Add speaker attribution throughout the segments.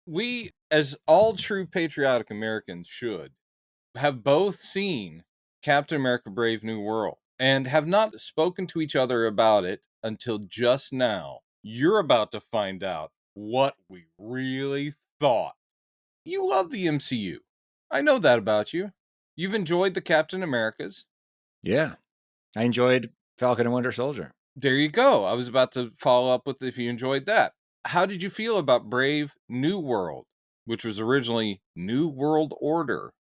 Speaker 1: We, as all true patriotic Americans should, have both seen Captain America Brave New World and have not spoken to each other about it until just now. You're about to find out what we really thought. You love the MCU. I know that about you. You've enjoyed the Captain Americas.
Speaker 2: Yeah. I enjoyed Falcon and Winter Soldier.
Speaker 1: There you go. I was about to follow up with if you enjoyed that. How did you feel about Brave New World, which was originally New World Order?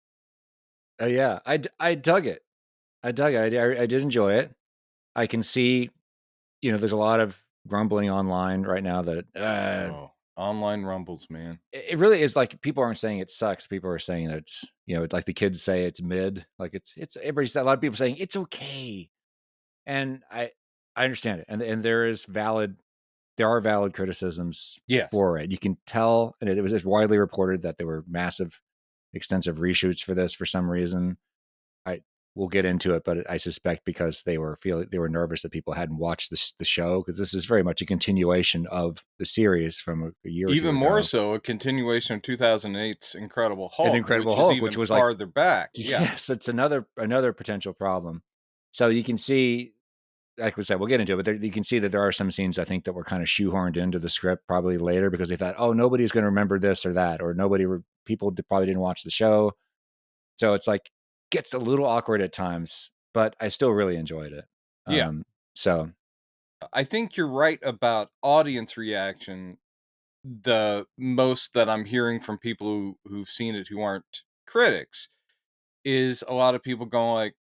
Speaker 2: Yeah, I dug it. I dug it. I did enjoy it. I can see, there's a lot of grumbling online right now that
Speaker 1: Oh, online rumbles, man.
Speaker 2: it really is like people aren't saying it sucks. People are saying that it's, like the kids say it's mid. Like it's everybody's a lot of people saying it's okay. And I understand it. And there are valid criticisms
Speaker 1: Yes.
Speaker 2: for it. You can tell, and it was just widely reported that there were massive, extensive reshoots for this for some reason. We'll get into it, but I suspect because they were nervous that people hadn't watched the show, because this is very much a continuation of the series from a year or two
Speaker 1: Even more
Speaker 2: ago.
Speaker 1: so, a continuation of 2008's Incredible
Speaker 2: And
Speaker 1: Hulk,
Speaker 2: Incredible
Speaker 1: which is
Speaker 2: Hulk,
Speaker 1: even
Speaker 2: which was like,
Speaker 1: farther back. Yeah.
Speaker 2: yes, it's another potential problem. So you can see, like we said, we'll get into it, but you can see that there are some scenes I think that were kind of shoehorned into the script probably later because they thought, oh, nobody's going to remember this or that, or people probably didn't watch the show. So it's like, gets a little awkward at times, but I still really enjoyed it.
Speaker 1: Yeah.
Speaker 2: So
Speaker 1: I think you're right about audience reaction. The most that I'm hearing from people who've seen it who aren't critics is a lot of people going like,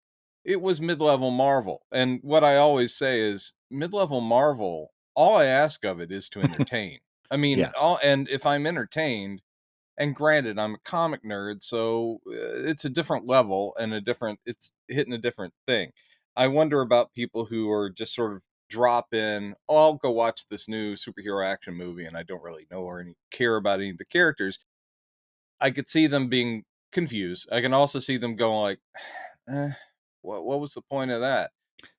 Speaker 1: it was mid-level Marvel. And what I always say is mid-level Marvel, all I ask of it is to entertain. I mean,
Speaker 2: yeah,
Speaker 1: and if I'm entertained, and granted, I'm a comic nerd, so it's a different level and it's hitting a different thing. I wonder about people who are just sort of drop in, oh, I'll go watch this new superhero action movie, and I don't really know or care about any of the characters. I could see them being confused. I can also see them going like, what was the point of that?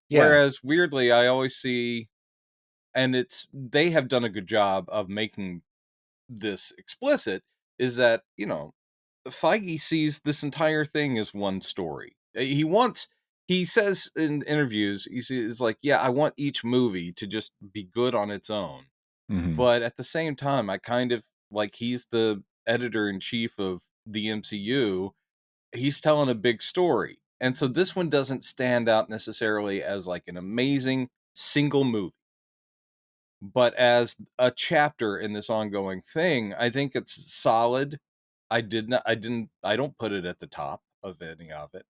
Speaker 2: yeah,
Speaker 1: Whereas weirdly, I always see, and they have done a good job of making this explicit, is that, Feige sees this entire thing as one story. He says in interviews, he's like, yeah, I want each movie to just be good on its own.
Speaker 2: mm-hmm.
Speaker 1: But at the same time, I kind of like, he's the editor in chief of the MCU. He's telling a big story. And so this one doesn't stand out necessarily as like an amazing single movie, but as a chapter in this ongoing thing, I think it's solid. I don't put it at the top of any of it,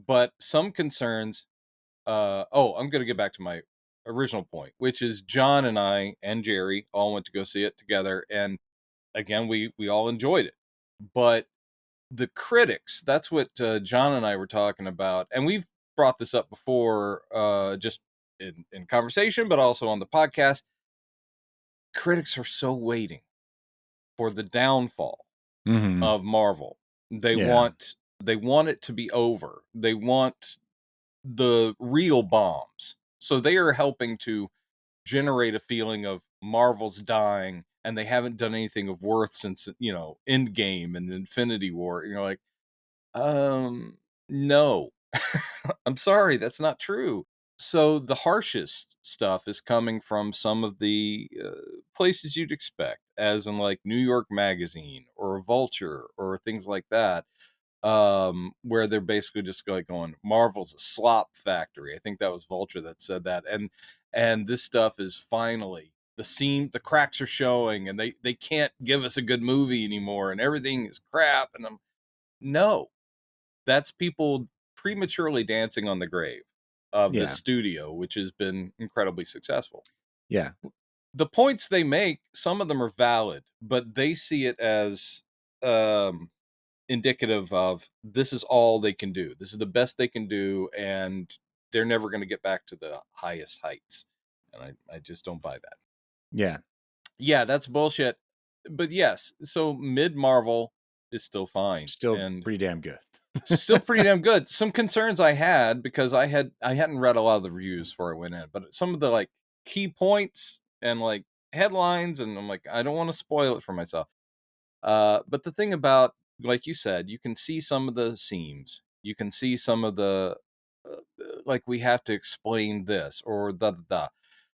Speaker 1: but some concerns. I'm going to get back to my original point, which is John and I and Jerry all went to go see it together, and again, we all enjoyed it. But the critics, that's what John and I were talking about, and we've brought this up before, just in conversation, but also on the podcast. Critics are so waiting for the downfall
Speaker 2: Mm-hmm.
Speaker 1: of Marvel. They
Speaker 2: Yeah,
Speaker 1: want it to be over. They want the real bombs. So they are helping to generate a feeling of Marvel's dying and they haven't done anything of worth since, Endgame and Infinity War. You're like, no. I'm sorry, that's not true. So the harshest stuff is coming from some of the places you'd expect, as in like New York Magazine or Vulture or things like that, where they're basically just going, Marvel's a slop factory. I think that was Vulture that said that, and this stuff is finally the cracks are showing, and they can't give us a good movie anymore, and everything is crap. And no, that's people prematurely dancing on the grave of the
Speaker 2: yeah,
Speaker 1: studio, which has been incredibly successful.
Speaker 2: yeah,
Speaker 1: The points they make, some of them are valid, but they see it as um, indicative of this is all they can do. This is the best they can do, and they're never going to get back to the highest heights. And I just don't buy that.
Speaker 2: yeah.
Speaker 1: Yeah, that's bullshit. But yes, so mid Marvel is still fine
Speaker 2: Still
Speaker 1: and
Speaker 2: pretty damn good.
Speaker 1: still pretty damn good. Some concerns I had because I hadn't read a lot of the reviews before I went in, but some of the like key points and like headlines, and I'm like, I don't want to spoil it for myself. But the thing about, like you said, you can see some of the seams. You can see some of the, like, we have to explain this or da da da.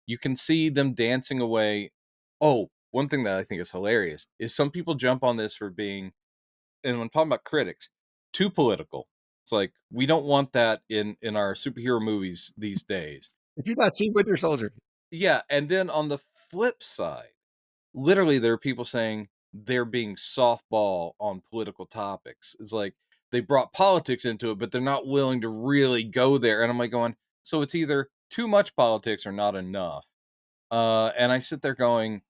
Speaker 1: You can see them dancing away. Oh, one thing that I think is hilarious is some people jump on this for being, and when talking about critics, too political. It's like we don't want that in our superhero movies these days.
Speaker 2: Did you not see Winter Soldier?
Speaker 1: Yeah, and then on the flip side, literally there are people saying they're being softball on political topics. It's like they brought politics into it, but they're not willing to really go there. And I'm like going, so it's either too much politics or not enough. And I sit there going,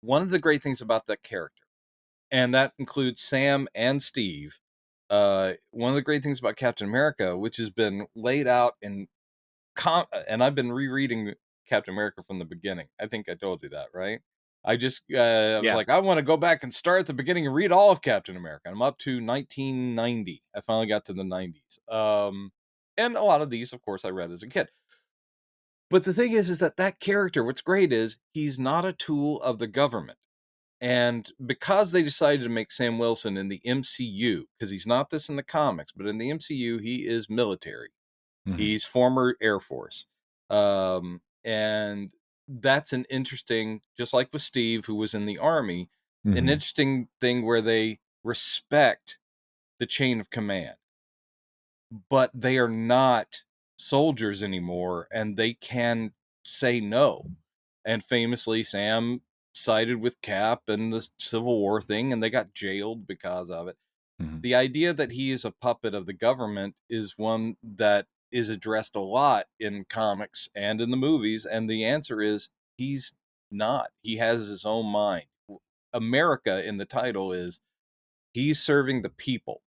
Speaker 1: one of the great things about that character, and that includes Sam and Steve. One of the great things about Captain America, which has been laid out in and I've been rereading Captain America from the beginning. I think I told you that, right? I was
Speaker 2: Yeah.
Speaker 1: like, I want to go back and start at the beginning and read all of Captain America. I'm up to 1990. I finally got to the 90s. And a lot of these, of course, I read as a kid. But the thing is that character, what's great is he's not a tool of the government. And because they decided to make Sam Wilson in the MCU, because he's not this in the comics, but in the MCU, he is military.
Speaker 2: Mhm.
Speaker 1: He's former Air Force. And that's an interesting, just like with Steve, who was in the Army, an
Speaker 2: Mhm.
Speaker 1: interesting thing where they respect the chain of command, but they are not soldiers anymore and they can say no. And famously, Sam sided with Cap and the Civil War thing, and they got jailed because of it.
Speaker 2: Mhm.
Speaker 1: The idea that he is a puppet of the government is one that is addressed a lot in comics and in the movies. And the answer is he's not. He has his own mind. America in the title is he's serving the people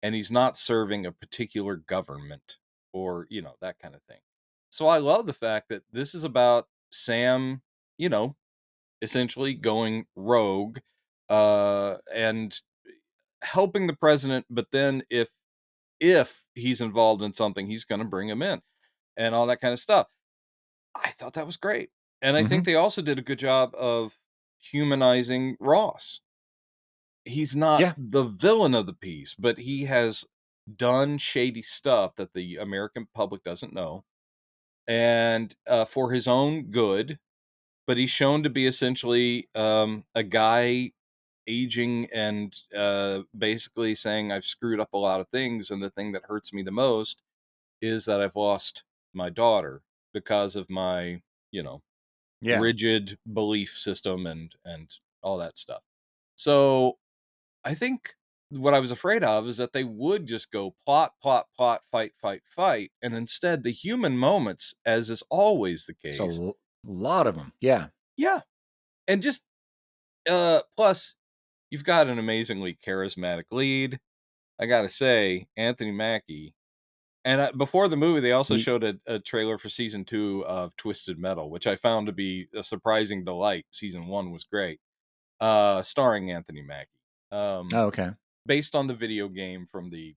Speaker 1: and he's not serving a particular government or, that kind of thing. So I love the fact that this is about Sam, you know, essentially going rogue and helping the president, but then if he's involved in something, he's going to bring him in and all that kind of stuff. I thought that was great. And I think
Speaker 2: Mhm.
Speaker 1: they also did a good job of humanizing Ross. He's not
Speaker 2: Yeah.
Speaker 1: the villain of the piece, but he has done shady stuff that the American public doesn't know, and for his own good. But he's shown to be essentially a guy aging and basically saying, I've screwed up a lot of things. And the thing that hurts me the most is that I've lost my daughter because of my, you know,
Speaker 2: Yeah.
Speaker 1: rigid belief system and all that stuff. So I think what I was afraid of is that they would just go plot, plot, plot, fight, fight, fight. And instead, the human moments, as is always the
Speaker 2: There's a
Speaker 1: case,
Speaker 2: lot of them. Yeah.
Speaker 1: yeah. And just plus you've got an amazingly charismatic lead. I gotta say, Anthony Mackie. And before the movie, they also
Speaker 2: He
Speaker 1: showed a trailer for season 2 of Twisted Metal, which I found to be a surprising delight. Season 1 was great, starring Anthony Mackie,
Speaker 2: Oh, okay.
Speaker 1: based on the video game from the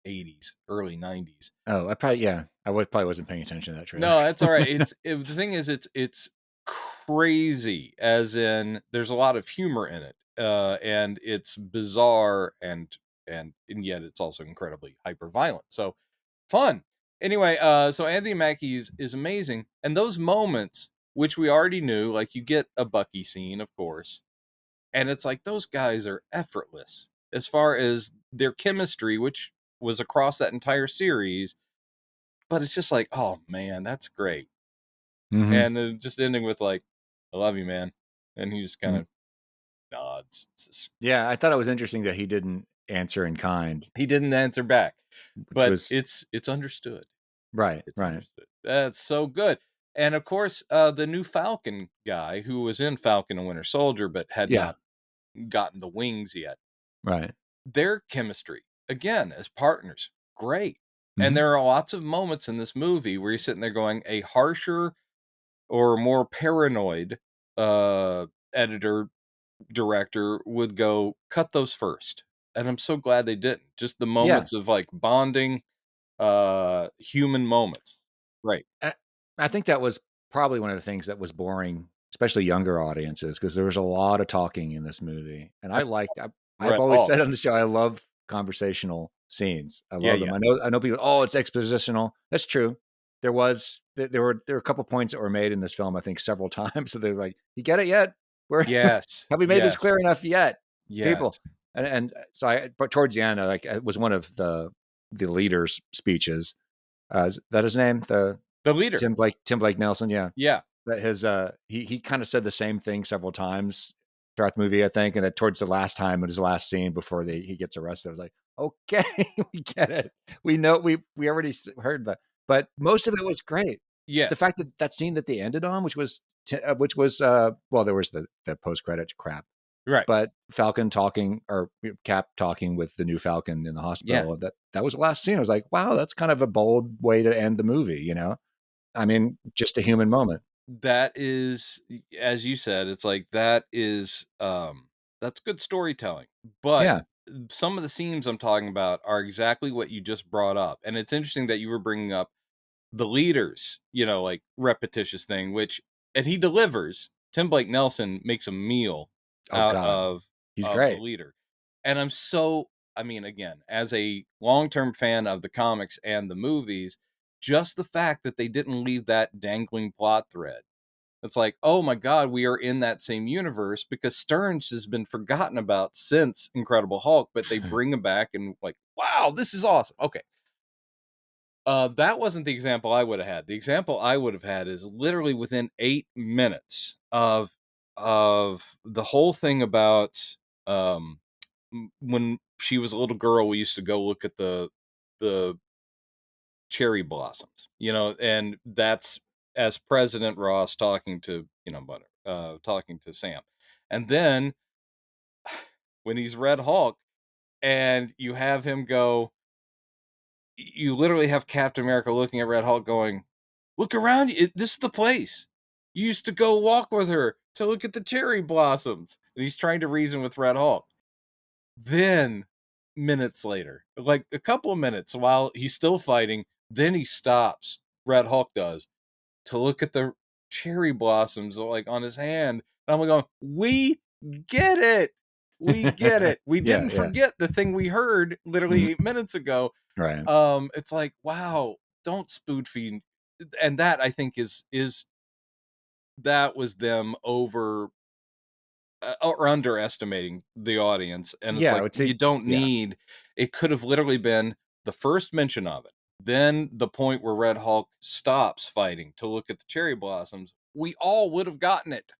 Speaker 1: 80s, early 90s.
Speaker 2: Oh, I probably yeah. I would probably wasn't paying attention to that trailer.
Speaker 1: No, that's all right. The thing is, it's crazy, as in there's a lot of humor in it, and it's bizarre and yet it's also incredibly hyper violent. So fun. Anyway, so Anthony Mackie is amazing, and those moments which we already knew, like you get a Bucky scene, of course, and it's like those guys are effortless as far as their chemistry, which was across that entire series. But it's just like, oh man, that's great.
Speaker 2: Mhm.
Speaker 1: And just ending with like, "I love you, man," and he just kind
Speaker 2: Mm.
Speaker 1: of nods.
Speaker 2: Yeah, I thought it was interesting that he didn't answer in kind,
Speaker 1: He didn't answer back,
Speaker 2: which
Speaker 1: but
Speaker 2: was
Speaker 1: it's understood.
Speaker 2: right,
Speaker 1: It's
Speaker 2: right.
Speaker 1: understood. That's so good. And of course, the new Falcon guy who was in Falcon and Winter Soldier but had
Speaker 2: Yeah,
Speaker 1: not gotten the wings yet.
Speaker 2: right.
Speaker 1: Their chemistry, again, as partners, great. And
Speaker 2: Mhm.
Speaker 1: there are lots of moments in this movie where you're sitting there going, a harsher or more paranoid editor director would go, cut those first. And I'm so glad they didn't. Just the
Speaker 2: Yeah.
Speaker 1: moments of like bonding, human moments. Right.
Speaker 2: I I think that was probably one of the things that was boring especially younger audiences, because there was a lot of talking in this movie. And I've
Speaker 1: Red
Speaker 2: always
Speaker 1: Hulk.
Speaker 2: said on the show, I love conversational scenes. I
Speaker 1: Yeah,
Speaker 2: love them.
Speaker 1: yeah.
Speaker 2: I know people, oh, it's expositional. That's true. There were a couple points that were made in this film, I think, several times. So they're like, you get it yet? Where
Speaker 1: Yes.
Speaker 2: have we made this
Speaker 1: Yes.
Speaker 2: clear enough yet? People.
Speaker 1: Yes.
Speaker 2: But towards the end, it was one of the leader's speeches. Is that his name? The
Speaker 1: The leader.
Speaker 2: Tim Blake Nelson. Yeah.
Speaker 1: Yeah.
Speaker 2: That he kind of said the same thing several times throughout the movie, I think. And that towards the last time in his last scene before he gets arrested, I was like, okay, we get it. We know we already heard that. But most of it was great. The
Speaker 1: Yes.
Speaker 2: fact that scene that they ended on, well, there was the post credit crap,
Speaker 1: Right.
Speaker 2: but Falcon talking or Cap talking with the new Falcon in the
Speaker 1: Yeah.
Speaker 2: hospital. That was the last scene. I was like, wow, that's kind of a bold way to end the movie. I mean, just a human moment.
Speaker 1: That is, as you said, it's like that is that's good storytelling. But
Speaker 2: Yeah.
Speaker 1: some of the scenes I'm talking about are exactly what you just brought up. And it's interesting that you were bringing up the leaders, like repetitious thing, which and he delivers. Tim Blake Nelson makes a meal
Speaker 2: Oh
Speaker 1: out
Speaker 2: God, he's
Speaker 1: of the
Speaker 2: great.
Speaker 1: leader. And I mean, again, as a long-term fan of the comics and the movies, just the fact that they didn't leave that dangling plot thread. It's like, oh my God, we are in that same universe because Stearns has been forgotten about since Incredible Hulk, but they bring him back and like, wow, this is awesome. Okay. That wasn't the example I would have had. The example I would have had is literally within 8 minutes of the whole thing about um when she was a little girl, we used to go look at the cherry blossoms, and that's as President Ross talking to Butter, talking to Sam, and then when he's Red Hulk, and you have him go, you literally have Captain America looking at Red Hulk, going, "Look around you. This is the place. You used to go walk with her to look at the cherry blossoms," and he's trying to reason with Red Hulk. Then minutes later, like a couple of minutes while he's still fighting, then he stops. Red Hulk does to look at the cherry blossoms like on his hand. And I'm like going, we get it. We get it. We
Speaker 2: Yeah,
Speaker 1: didn't
Speaker 2: yeah.
Speaker 1: forget the thing we heard literally
Speaker 2: Mhm.
Speaker 1: 8 minutes ago.
Speaker 2: Right.
Speaker 1: It's like, wow, don't spoon feed. And that I think is that was them over or underestimating the audience. And it's
Speaker 2: Yeah, I
Speaker 1: like,
Speaker 2: would say
Speaker 1: you don't
Speaker 2: yeah.
Speaker 1: need, it could have literally been the first mention of it. Then the point where Red Hulk stops fighting to look at the cherry blossoms. We all would have gotten it.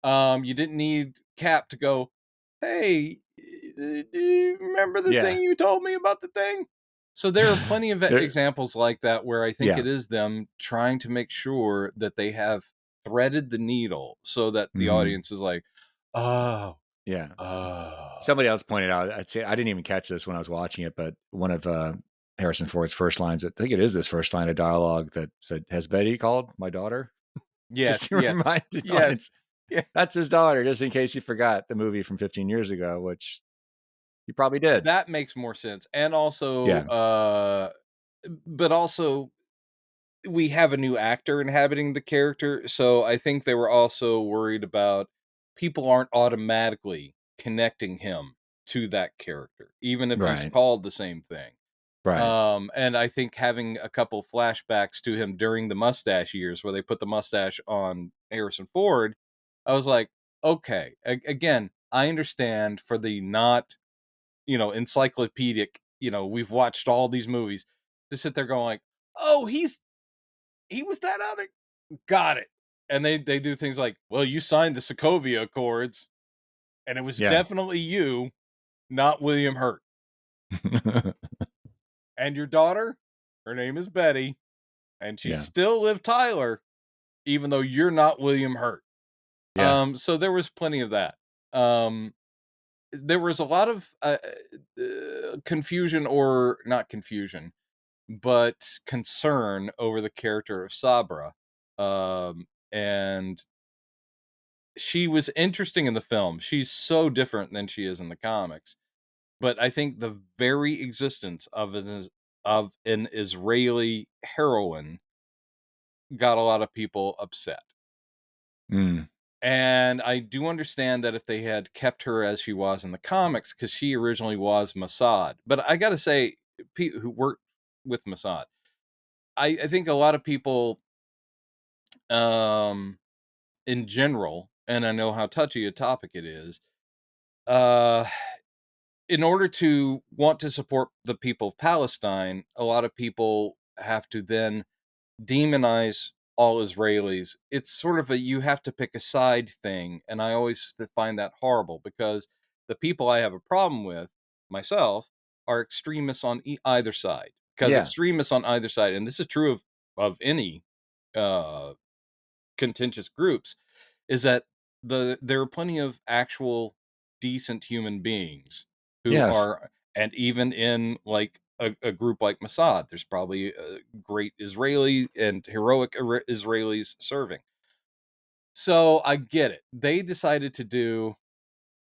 Speaker 1: You didn't need Cap to go, "Hey, do you remember the
Speaker 2: Yeah.
Speaker 1: thing you told me about the thing?" So there are plenty of
Speaker 2: There
Speaker 1: examples like that where I think
Speaker 2: yeah.
Speaker 1: it is them trying to make sure that they have threaded the needle so that the
Speaker 2: Mhm.
Speaker 1: audience is like, "Oh,
Speaker 2: Yeah.
Speaker 1: oh."
Speaker 2: Somebody else pointed out, I'd say I didn't even catch this when I was watching it, but one of, Harrison Ford's first lines, I think it is this first line of dialogue that said, "Has Betty called my daughter?" Just
Speaker 1: Yes,
Speaker 2: to
Speaker 1: yes,
Speaker 2: remind the
Speaker 1: yes,
Speaker 2: audience,
Speaker 1: yeah.
Speaker 2: that's his daughter, just in case you forgot the movie from 15 years ago, which you probably did.
Speaker 1: That makes more sense. And also,
Speaker 2: Yeah.
Speaker 1: but also we have a new actor inhabiting the character, so I think they were also worried about people aren't automatically connecting him to that character, even if he's
Speaker 2: Right.
Speaker 1: called the same thing.
Speaker 2: Right.
Speaker 1: And I think having a couple flashbacks to him during the mustache years where they put the mustache on Harrison Ford, I was like, okay, again, I understand for the not, encyclopedic, we've watched all these movies to sit there going like, oh, he was that other, got it. And they do things like, well, you signed the Sokovia Accords, and it was
Speaker 2: Yeah.
Speaker 1: definitely you, not William Hurt. And your daughter, her name is Betty, and she's
Speaker 2: Yeah.
Speaker 1: still Liv Tyler, even though you're not William Hurt.
Speaker 2: Yeah.
Speaker 1: So there was plenty of that. Um, there was a lot of confusion, or not confusion, but concern over the character of Sabra. And she was interesting in the film. She's so different than she is in the comics. But I think the very existence of an Israeli heroine got a lot of people upset.
Speaker 2: Mm.
Speaker 1: And I do understand that if they had kept her as she was in the comics, because she originally was Mossad. But I got to say, who worked with Mossad, I think a lot of people, um, in general, and I know how touchy a topic it is, uh, in order to want to support the people of Palestine, a lot of people have to then demonize all Israelis. It's sort of a you have to pick a side thing, and I always find that horrible because the people I have a problem with myself are extremists on either side. Because
Speaker 2: Yeah.
Speaker 1: extremists on either side, and this is true of any uh, contentious groups, is that there are plenty of actual decent human beings who
Speaker 2: Yes.
Speaker 1: are, and even in like a group like Mossad, there's probably great Israeli and heroic Israelis serving. So I get it. They decided to do.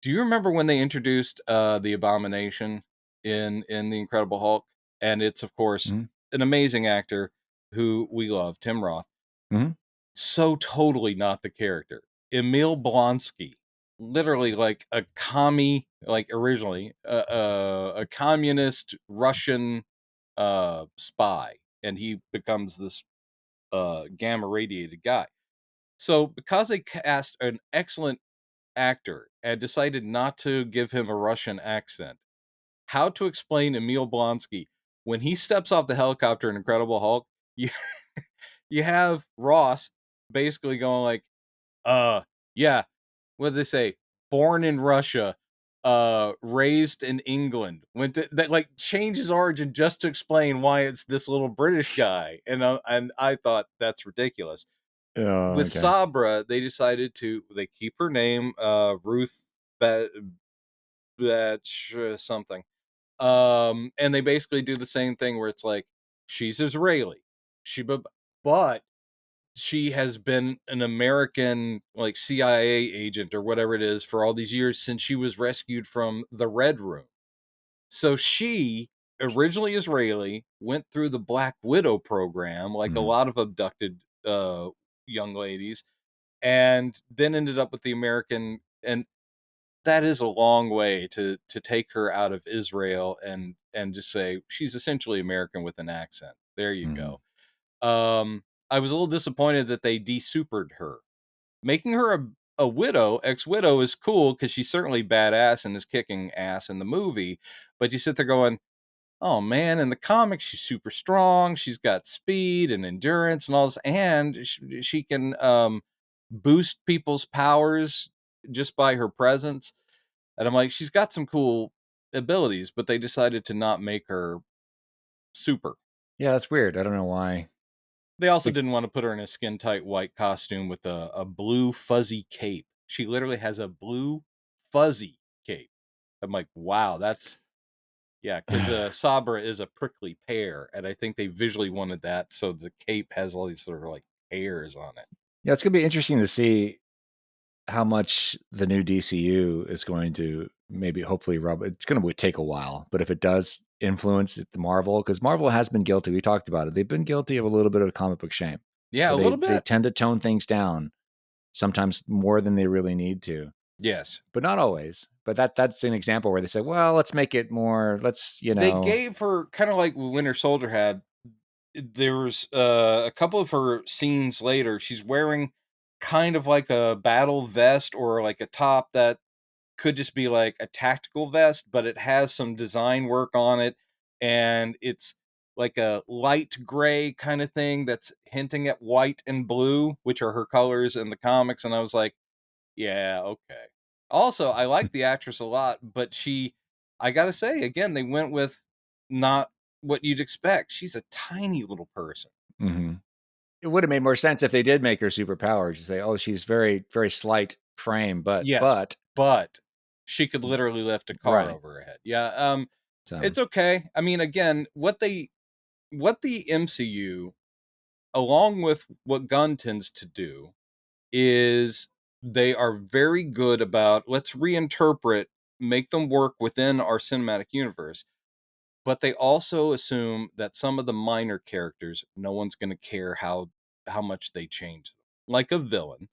Speaker 1: Do you remember when they introduced the Abomination in the Incredible Hulk? And it's of course
Speaker 2: Mhm.
Speaker 1: an amazing actor who we love, Tim Roth.
Speaker 2: Mhm.
Speaker 1: So totally not the character. Emil Blonsky, literally like a commie, like originally a communist Russian spy, and he becomes this gamma radiated guy. So because they cast an excellent actor and decided not to give him a Russian accent, how to explain Emil Blonsky when he steps off the helicopter in Incredible Hulk? You you have Ross basically going like, uh, yeah. What did they say? Born in Russia, raised in England. Went to that like change his origin just to explain why it's this little British guy. And I thought that's ridiculous.
Speaker 2: Oh,
Speaker 1: With
Speaker 2: okay.
Speaker 1: Sabra, they decided to they keep her name, Ruth Batch something. And they basically do the same thing where it's like she's Israeli. She but she has been an American like CIA agent or whatever it is for all these years since she was rescued from the Red Room. So she, originally Israeli, went through the Black Widow program like a
Speaker 2: Mhm.
Speaker 1: lot of abducted young ladies, and then ended up with the American. And that is a long way to take her out of Israel and just say she's essentially American with an accent. There you
Speaker 2: Mhm.
Speaker 1: go. I was a little disappointed that they de-supered her. Making her a widow, ex-widow is cool because she's certainly badass and is kicking ass in the movie. But you sit there going, oh man, in the comics she's super strong. She's got speed and endurance and all this, and she can boost people's powers just by her presence. And I'm like, she's got some cool abilities, but they decided to not make her super.
Speaker 2: Yeah, that's weird. I don't know why.
Speaker 1: They also
Speaker 2: Like,
Speaker 1: didn't want to put her in a skin tight white costume with a blue fuzzy cape. She literally has a blue fuzzy cape. I'm like, wow, that's yeah, because Sabra is a prickly pear, and I think they visually wanted that, so the cape has all these sort of like hairs on it.
Speaker 2: yeah, it's gonna be interesting to see how much the new DCU is going to maybe hopefully rub. It's going to take a while, but if it does influence the Marvel, because Marvel has been guilty, we talked about it. They've been guilty of a little bit of comic book shame,
Speaker 1: Yeah,
Speaker 2: where
Speaker 1: a
Speaker 2: they
Speaker 1: little
Speaker 2: they
Speaker 1: bit.
Speaker 2: tend to tone things down sometimes more than they really need to,
Speaker 1: Yes,
Speaker 2: but not always. But that's an example where they say, well, let's make it more. Let's
Speaker 1: they gave her kind of like Winter Soldier had. There was a couple of her scenes later. She's wearing kind of like a battle vest or like a top that could just be like a tactical vest, but it has some design work on it, and it's like a light gray kind of thing that's hinting at white and blue, which are her colors in the comics. And I was like, yeah, okay. Also, I like the actress a lot, but I gotta say, again, they went with not what you'd expect. She's a tiny little person.
Speaker 2: Mhm. It would have made more sense if they did make her superpowered to say, oh, she's very very slight frame,
Speaker 1: Yes,
Speaker 2: but
Speaker 1: but she could literally lift a car
Speaker 2: right.
Speaker 1: over her head. Yeah,
Speaker 2: So
Speaker 1: it's okay. I mean, again, what the MCU, along with what Gunn tends to do, is they are very good about let's reinterpret, make them work within our cinematic universe, but they also assume that some of the minor characters, no one's going to care how much they change them. Like a villain.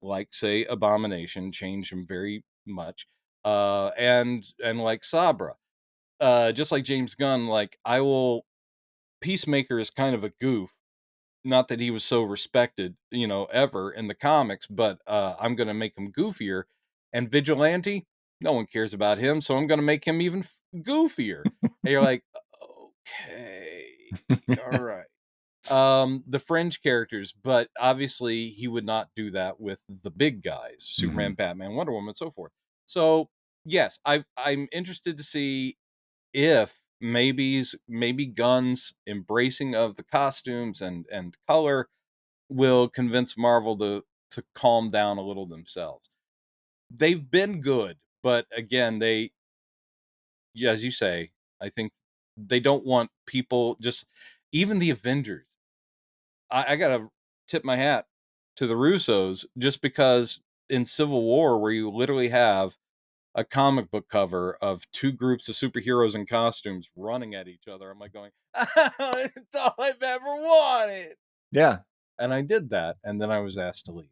Speaker 1: like say Abomination, changed him very much, and like Sabra, just like James Gunn, like I will. Peacemaker is kind of a goof. Not that he was so respected, ever in the comics, but I'm going to make him goofier. And Vigilante, no one cares about him, so I'm going to make him even goofier. And you're like, okay, all right. The fringe characters, but obviously he would not do that with the big guys, Superman, Batman, Wonder Woman, and so forth. So yes, I'm interested to see if maybe Gunn's embracing of the costumes and color will convince Marvel to calm down a little themselves. They've been good, but again, yeah, as you say, I think they don't want people just even the Avengers. I gotta tip my hat to the Russos just because in Civil War, where you literally have a comic book cover of two groups of superheroes in costumes running at each other. I'm like going, it's all I've ever wanted.
Speaker 2: Yeah.
Speaker 1: And I did that. And then I was asked to leave.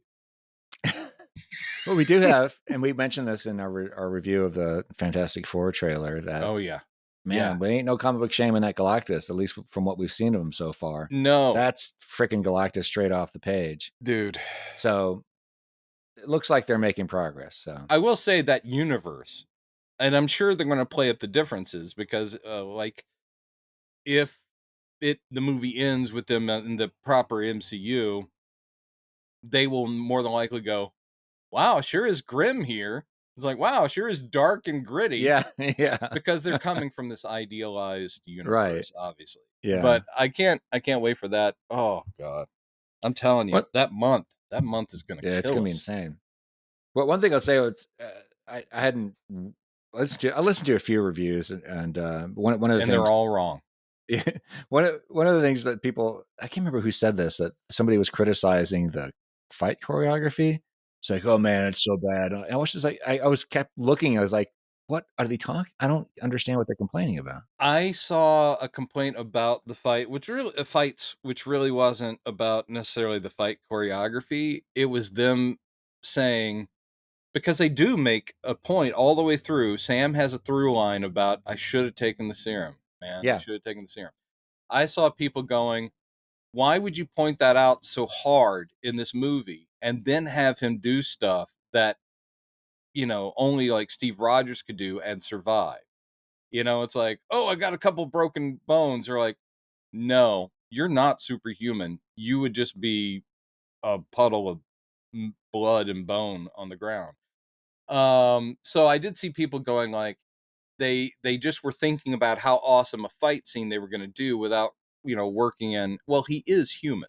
Speaker 2: Well, we do have, and we mentioned this in our review of the Fantastic Four trailer, that,
Speaker 1: Oh, yeah.
Speaker 2: man, we ain't no comic book shame in that Galactus, at least from what we've seen of him so far.
Speaker 1: No.
Speaker 2: That's freaking Galactus straight off the page.
Speaker 1: Dude.
Speaker 2: So it looks like they're making progress. So
Speaker 1: I will say that universe, and I'm sure they're going to play up the differences because, like, if the movie ends with them in the proper MCU, they will more than likely go, wow, sure is grim here. It's like, wow, sure is dark and gritty.
Speaker 2: yeah, yeah,
Speaker 1: Because they're coming from this idealized
Speaker 2: right.
Speaker 1: universe, obviously.
Speaker 2: Yeah.
Speaker 1: But I can't wait for that. Oh God. I'm telling you,
Speaker 2: What?
Speaker 1: that month is gonna
Speaker 2: Yeah, it's
Speaker 1: kill
Speaker 2: gonna be
Speaker 1: us.
Speaker 2: insane. Well, one thing I'll say was I hadn't I listened to a few reviews and one of the
Speaker 1: And
Speaker 2: things
Speaker 1: they're all wrong.
Speaker 2: one of the things that people, I can't remember who said this, that somebody was criticizing the fight choreography. It's like, oh man, it's so bad. And I was just like, I was kept looking. I was like, what are they talking? I don't understand what they're complaining about.
Speaker 1: I saw a complaint about the fight, which really fights, which really wasn't about necessarily the fight choreography. It was them saying, because they do make a point all the way through. Sam has a through line about I should have taken the serum, man. I
Speaker 2: Yeah.
Speaker 1: should have taken the serum. I saw people going, why would you point that out so hard in this movie and then have him do stuff that, only like Steve Rogers could do and survive? It's like, oh, I got a couple broken bones. Or like, no, you're not superhuman. You would just be a puddle of blood and bone on the ground. So I did see people going like, they just were thinking about how awesome a fight scene they were going to do without working in, well, he is human.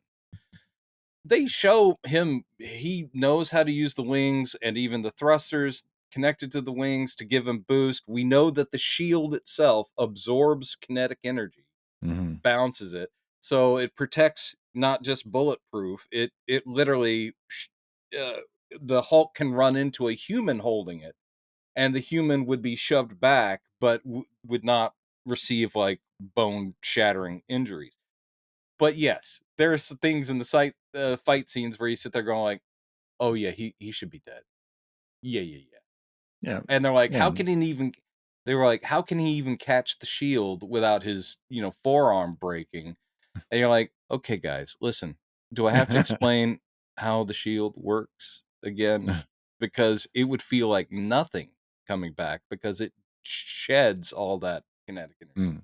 Speaker 1: They show him, he knows how to use the wings and even the thrusters connected to the wings to give him boost. We know that the shield itself absorbs kinetic energy, bounces it, so it protects, not just bulletproof, it literally the Hulk can run into a human holding it and the human would be shoved back, but would not receive like bone shattering injuries. But yes, there's things in the fight scenes where you sit there going like, "Oh yeah, he should be dead." Yeah, yeah, yeah.
Speaker 2: Yeah.
Speaker 1: And they're like,
Speaker 2: Yeah.
Speaker 1: "How can he even?" They were like, "How can he even catch the shield without his forearm breaking?" And you're like, "Okay, guys, listen. Do I have to explain how the shield works again? Because it would feel like nothing coming back because it sheds all that kinetic energy."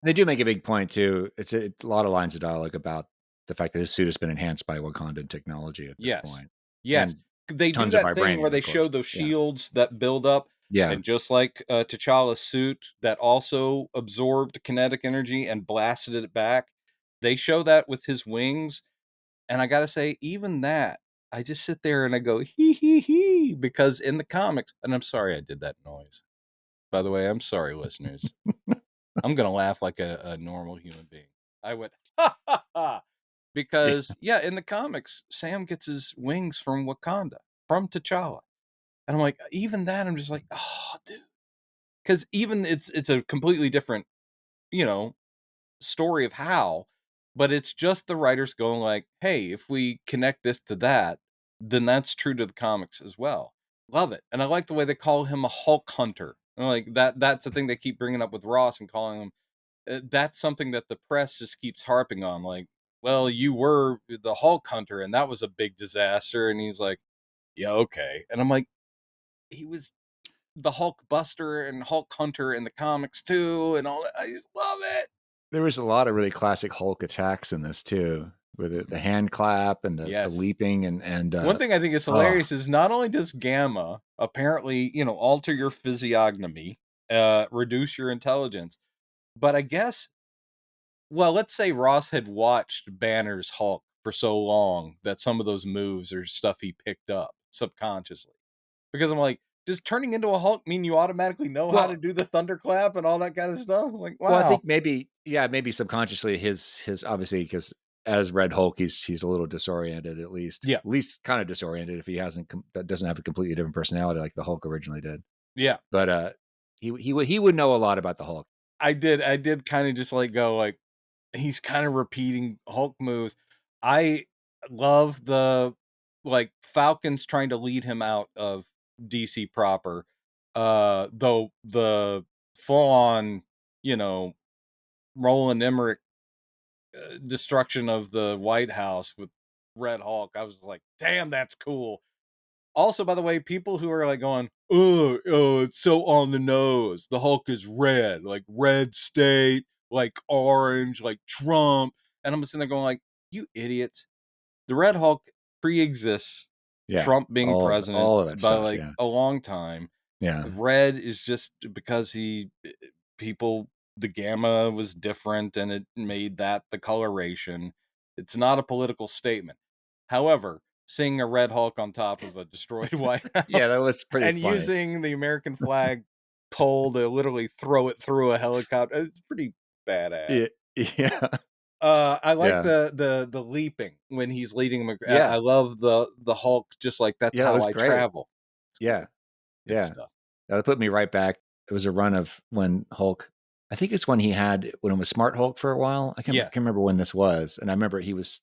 Speaker 2: They do make a big point too. It's a lot of lines of dialogue about the fact that his suit has been enhanced by Wakandan technology at this
Speaker 1: Yes.
Speaker 2: point.
Speaker 1: Yes.
Speaker 2: And
Speaker 1: They do
Speaker 2: tons of
Speaker 1: that thing where
Speaker 2: vibranium,
Speaker 1: they
Speaker 2: of
Speaker 1: show
Speaker 2: course.
Speaker 1: those
Speaker 2: Yeah.
Speaker 1: shields that build up,
Speaker 2: Yeah.
Speaker 1: and just like T'Challa's suit that also absorbed kinetic energy and blasted it back, they show that with his wings. And I gotta say, even that, I just sit there and I go, hee hee hee, because in the comics, and I'm sorry I did that noise. By the way, I'm sorry, listeners. I'm gonna laugh like a normal human being. I went, ha ha ha. Because yeah, in the comics, Sam gets his wings from Wakanda, from T'Challa. And I'm like, even that, I'm just like, oh, dude. Because even it's a completely different, you know, story of how, but it's just the writers going like, hey, if we connect this to that, then that's true to the comics as well. Love it. And I like the way they call him a Hulk hunter. Like that's the thing they keep bringing up with Ross and calling him that's something that the press just keeps harping on like, well, you were the Hulk hunter and that was a big disaster and he's like, yeah, okay. And I'm like, he was the Hulk Buster and Hulk Hunter in the comics too, and all that. I just love it.
Speaker 2: There was a lot of really classic Hulk attacks in this too, with the hand clap and the
Speaker 1: Yes.
Speaker 2: leaping and
Speaker 1: One thing I think is
Speaker 2: oh,
Speaker 1: hilarious is not only does Gamma apparently, alter your physiognomy, reduce your intelligence, but I guess, well, let's say Ross had watched Banner's Hulk for so long that some of those moves are stuff he picked up subconsciously. Because I'm like, does turning into a Hulk mean you automatically know how to
Speaker 2: well,
Speaker 1: do the thunderclap and all that kind of stuff? I'm like,
Speaker 2: well, I
Speaker 1: wow.
Speaker 2: think maybe maybe subconsciously his obviously because as Red Hulk he's a little disoriented at
Speaker 1: Yeah.
Speaker 2: least kind of disoriented if he that doesn't have a completely different personality like the Hulk originally did.
Speaker 1: Yeah.
Speaker 2: But he would know a lot about the Hulk.
Speaker 1: I did kind of just like go like he's kind of repeating Hulk moves. I love the like Falcons trying to lead him out of DC proper. Though the full on, you know, Roland Emmerich destruction of the White House with Red Hulk. I was like, damn, that's cool. Also, by the way, people who are like going, oh, it's so on the nose. The Hulk is red, like red state, like orange, like Trump. And I'm sitting there going, like, you idiots. The Red Hulk pre-exists
Speaker 2: Yeah,
Speaker 1: Trump being president
Speaker 2: all of that
Speaker 1: by
Speaker 2: stuff.
Speaker 1: like
Speaker 2: Yeah,
Speaker 1: a long time.
Speaker 2: yeah,
Speaker 1: Red is just because people the gamma was different and it made that the coloration. It's not a political statement. However, seeing a red Hulk on top of a destroyed White
Speaker 2: yeah. That
Speaker 1: House
Speaker 2: was pretty
Speaker 1: and
Speaker 2: funny.
Speaker 1: using the American flag pole to literally throw it through a helicopter, it's pretty badass.
Speaker 2: Yeah, yeah,
Speaker 1: I like
Speaker 2: yeah,
Speaker 1: the leaping when he's leading him. I
Speaker 2: yeah,
Speaker 1: love the Hulk. Just like that's
Speaker 2: yeah. That
Speaker 1: how
Speaker 2: was
Speaker 1: I
Speaker 2: great.
Speaker 1: travel. It's
Speaker 2: Yeah,
Speaker 1: great, good
Speaker 2: yeah.
Speaker 1: stuff.
Speaker 2: That put me right back. It was a run of when Hulk. I think it's when it was Smart Hulk for a while.
Speaker 1: Yeah,
Speaker 2: can't remember when this was, and I remember he was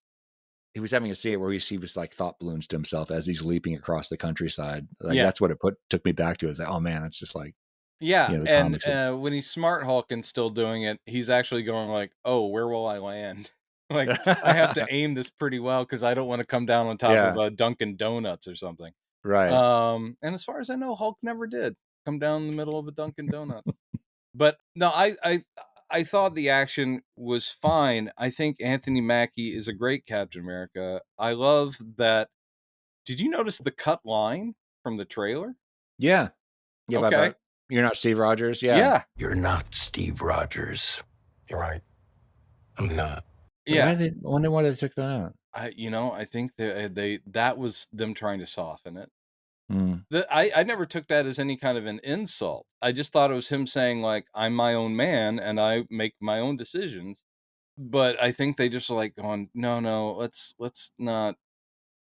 Speaker 2: having a scene where he was like thought balloons to himself as he's leaping across the countryside. Like
Speaker 1: yeah.
Speaker 2: that's what it took me back to. Is like, oh man, that's just like
Speaker 1: Yeah,
Speaker 2: the
Speaker 1: and,
Speaker 2: comics.
Speaker 1: when he's Smart Hulk and still doing it, he's actually going like, "Oh, where will I land?" Like, "I have to aim this pretty well because I don't wanna come down on top of
Speaker 2: Yeah,
Speaker 1: a Dunkin' Donuts or something."
Speaker 2: right.
Speaker 1: And as far as I know, Hulk never did come down in the middle of a Dunkin' Donut. But, no, I thought the action was fine. I think Anthony Mackie is a great Captain America. I love that did you notice the cut line from the trailer?
Speaker 2: Yeah, yeah.
Speaker 1: Okay.
Speaker 2: But you're not Steve Rogers. Yeah.
Speaker 1: Yeah.
Speaker 3: You're not Steve Rogers. You're right. I'm not.
Speaker 1: Yeah.
Speaker 2: I wonder why they took that out.
Speaker 1: I think they that was them trying to soften it.
Speaker 2: Mm,
Speaker 1: I never took that as any kind of an insult. I just thought it was him saying like I'm my own man and I make my own decisions. But I think they just like going no, let's not.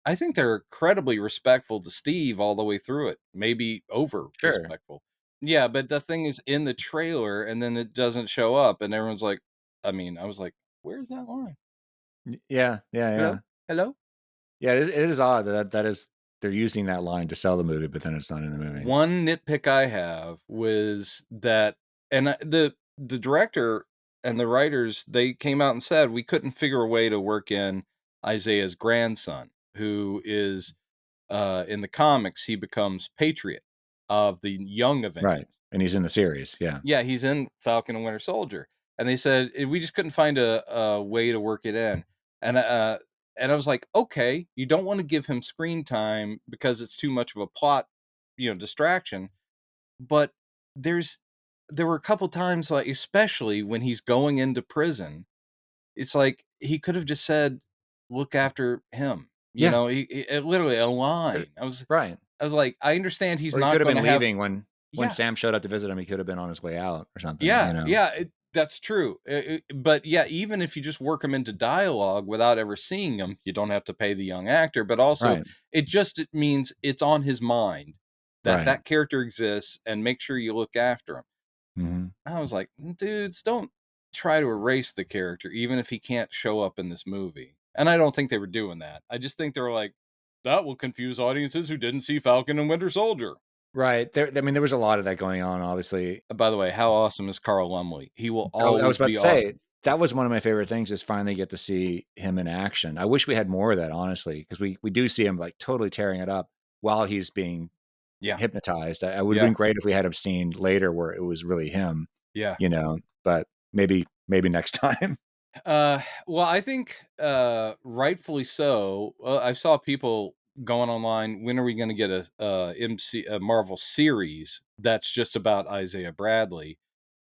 Speaker 1: I think they're incredibly respectful to Steve all the way through it. Maybe over
Speaker 2: sure.
Speaker 1: respectful. Yeah, but the thing is in the trailer and then it doesn't show up and everyone's like I was like, where's that line?
Speaker 2: Yeah, yeah, yeah.
Speaker 1: Hello? Hello?
Speaker 2: Yeah, it is odd that is they're using that line to sell the movie, but then it's not in the movie.
Speaker 1: One nitpick I have was that, and the director and the writers they came out and said we couldn't figure a way to work in Isaiah's grandson, who is in the comics he becomes Patriot of the Young
Speaker 2: Right.
Speaker 1: Avengers.
Speaker 2: And he's in the series. Yeah.
Speaker 1: Yeah, he's in Falcon and Winter Soldier, and they said we just couldn't find a way to work it in, and and I was like, okay, you don't want to give him screen time because it's too much of a plot, distraction. But there's there were a couple times, like especially when he's going into prison, it's like he could have just said, "Look after him."
Speaker 2: Yeah.
Speaker 1: Literally a
Speaker 2: Uh,
Speaker 1: line.
Speaker 2: right.
Speaker 1: I was like, I understand he's
Speaker 2: Or he could
Speaker 1: not
Speaker 2: have
Speaker 1: going
Speaker 2: been
Speaker 1: to have.
Speaker 2: leaving when
Speaker 1: Yeah,
Speaker 2: Sam showed up to visit him, he could have been on his way out or something,
Speaker 1: yeah, yeah. That's true. But yeah, even if you just work him into dialogue without ever seeing him, you don't have to pay the young actor. But also,
Speaker 2: Right.
Speaker 1: it means it's on his mind that
Speaker 2: Right.
Speaker 1: that character exists, and make sure you look after him.
Speaker 2: Mhm.
Speaker 1: I was like, dudes, don't try to erase the character, even if he can't show up in this movie. And I don't think they were doing that. I just think they were like, that will confuse audiences who didn't see Falcon and Winter Soldier.
Speaker 2: Right. I mean, there was a lot of that going on, obviously.
Speaker 1: By the way, how awesome is Carl Lumley? He will
Speaker 2: I was
Speaker 1: always
Speaker 2: about
Speaker 1: be
Speaker 2: to say
Speaker 1: awesome.
Speaker 2: that was one of my favorite things is finally get to see him in action. I wish we had more of that, honestly, because we do see him like totally tearing it up while he's being
Speaker 1: Yeah,
Speaker 2: hypnotized. I would have
Speaker 1: yeah,
Speaker 2: been great if we had him seen later where it was really him,
Speaker 1: yeah.
Speaker 2: but maybe next time.
Speaker 1: Well, I think rightfully so. I saw people going online. When are we going to get a Marvel series that's just about Isaiah Bradley?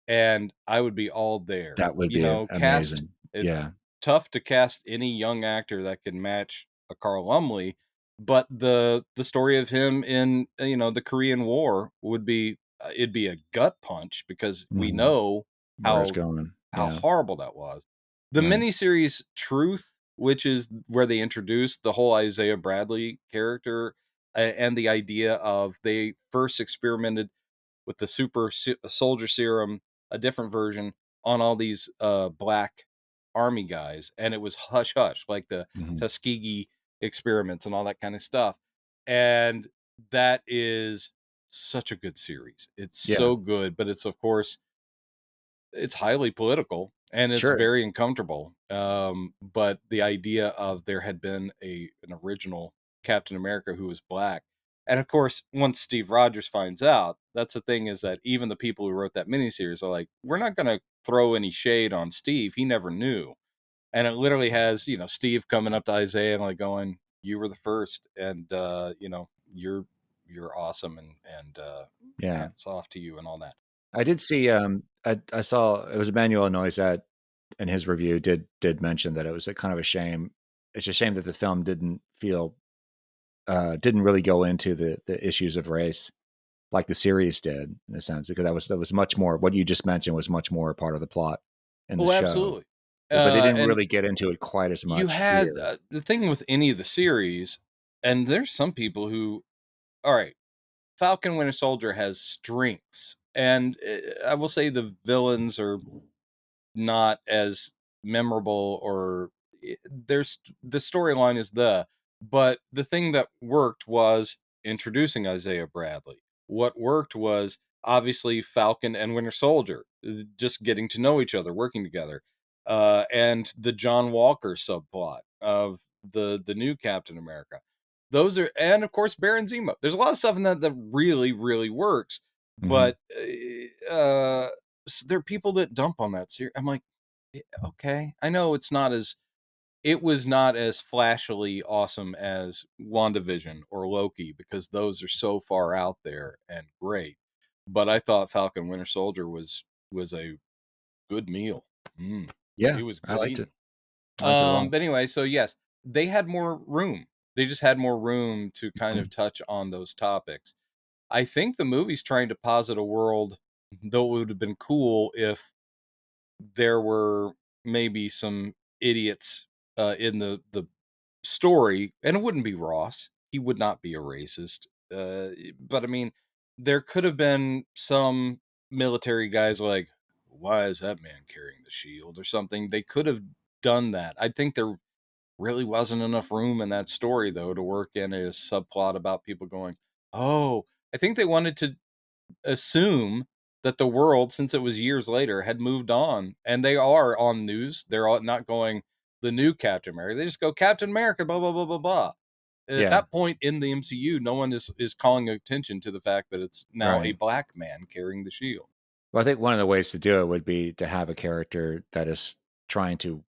Speaker 1: And I would be all there.
Speaker 2: That would
Speaker 1: You
Speaker 2: be
Speaker 1: know, cast
Speaker 2: amazing.
Speaker 1: it
Speaker 2: Yeah.
Speaker 1: tough to cast any young actor that can match a Carl Lumley, but the story of him in the Korean War would be it'd be a gut punch because we
Speaker 2: Mhm.
Speaker 1: know
Speaker 2: Where it's
Speaker 1: how
Speaker 2: going.
Speaker 1: how
Speaker 2: Yeah.
Speaker 1: horrible that was. The
Speaker 2: Right.
Speaker 1: miniseries Truth, which is where they introduced the whole Isaiah Bradley character and the idea of they first experimented with the soldier serum, a different version on all these black army guys, and it was hush hush, like the
Speaker 2: Mhm.
Speaker 1: Tuskegee experiments and all that kind of stuff. And that is such a good series. It's
Speaker 2: Yeah.
Speaker 1: so good, but it's of course it's highly political and it's
Speaker 2: Sure.
Speaker 1: very uncomfortable. But the idea of there had been an original Captain America who was black, and of course, once Steve Rogers finds out, that's the thing is that even the people who wrote that miniseries are like, we're not going to throw any shade on Steve. He never knew, and it literally has Steve coming up to Isaiah and like going, "You were the first, and you're awesome, and
Speaker 2: Yeah.
Speaker 1: hats off to you and all that."
Speaker 2: I did see I saw it was Emmanuel Noisette in his review did mention that it was a kind of a shame. It's a shame that the film didn't really go into the issues of race like the series did in a sense, because that was much more what you just mentioned was much more a part of the plot in the
Speaker 1: Oh,
Speaker 2: show.
Speaker 1: absolutely.
Speaker 2: But they didn't
Speaker 1: And
Speaker 2: really get into it quite as
Speaker 1: you
Speaker 2: much
Speaker 1: had
Speaker 2: here.
Speaker 1: the thing with any of the series, and there's some people who, all right, Falcon Winter Soldier has strengths, and I will say the villains are not as memorable or there's the storyline is but the thing that worked was introducing Isaiah Bradley. What worked was obviously Falcon and Winter Soldier just getting to know each other, working together, and the John Walker subplot of the new Captain America. Those are, and of course Baron Zemo. There's a lot of stuff in that really really works,
Speaker 2: Mhm.
Speaker 1: but uh there are people that dump on that series. I'm like, okay, I know it was not as flashily awesome as WandaVision or Loki because those are so far out there and great. But I thought Falcon Winter Soldier was a good meal. Mm,
Speaker 2: Yeah,
Speaker 1: it was
Speaker 2: I
Speaker 1: good
Speaker 2: liked it.
Speaker 1: eating.
Speaker 2: I liked it a lot.
Speaker 1: But anyway, so yes, they had more room. They just had more room to kind of
Speaker 2: Mhm.
Speaker 1: touch on those topics. I think the movie's trying to posit a world, though it would have been cool if there were maybe some idiots in the story, and it wouldn't be Ross. He would not be a racist. But I mean, there could have been some military guys like, why is that man carrying the shield or something? They could have done that. I think there really wasn't enough room in that story though to work in a subplot about people going, oh, I think they wanted to assume that the world, since it was years later, had moved on, and they are on news. They're all not going the new Captain America. They just go Captain America, blah blah blah blah blah. At
Speaker 2: Yeah,
Speaker 1: that point in the MCU, no one is calling attention to the fact that it's now a
Speaker 2: right.
Speaker 1: black man carrying the shield.
Speaker 2: Well, I think one of the ways to do it would be to have a character that is trying to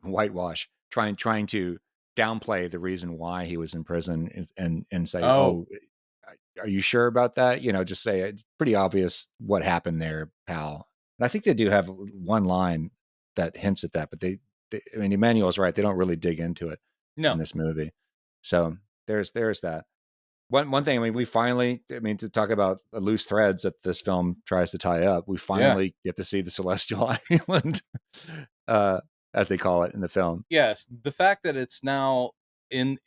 Speaker 2: whitewash, trying to downplay the reason why he was in prison and say,
Speaker 1: Oh
Speaker 2: "Oh, are you sure about that?" Just say it's pretty obvious what happened there, pal. And I think they do have one line that hints at that, but I mean, Emmanuel's right. They don't really dig into it in
Speaker 1: no,
Speaker 2: this movie. So there's that. One thing, I mean, we finally, I mean, to talk about loose threads that this film tries to tie up, we
Speaker 1: yeah,
Speaker 2: finally get to see the Celestial Island, uh, as they call it in the film.
Speaker 1: yes. The fact that it's now in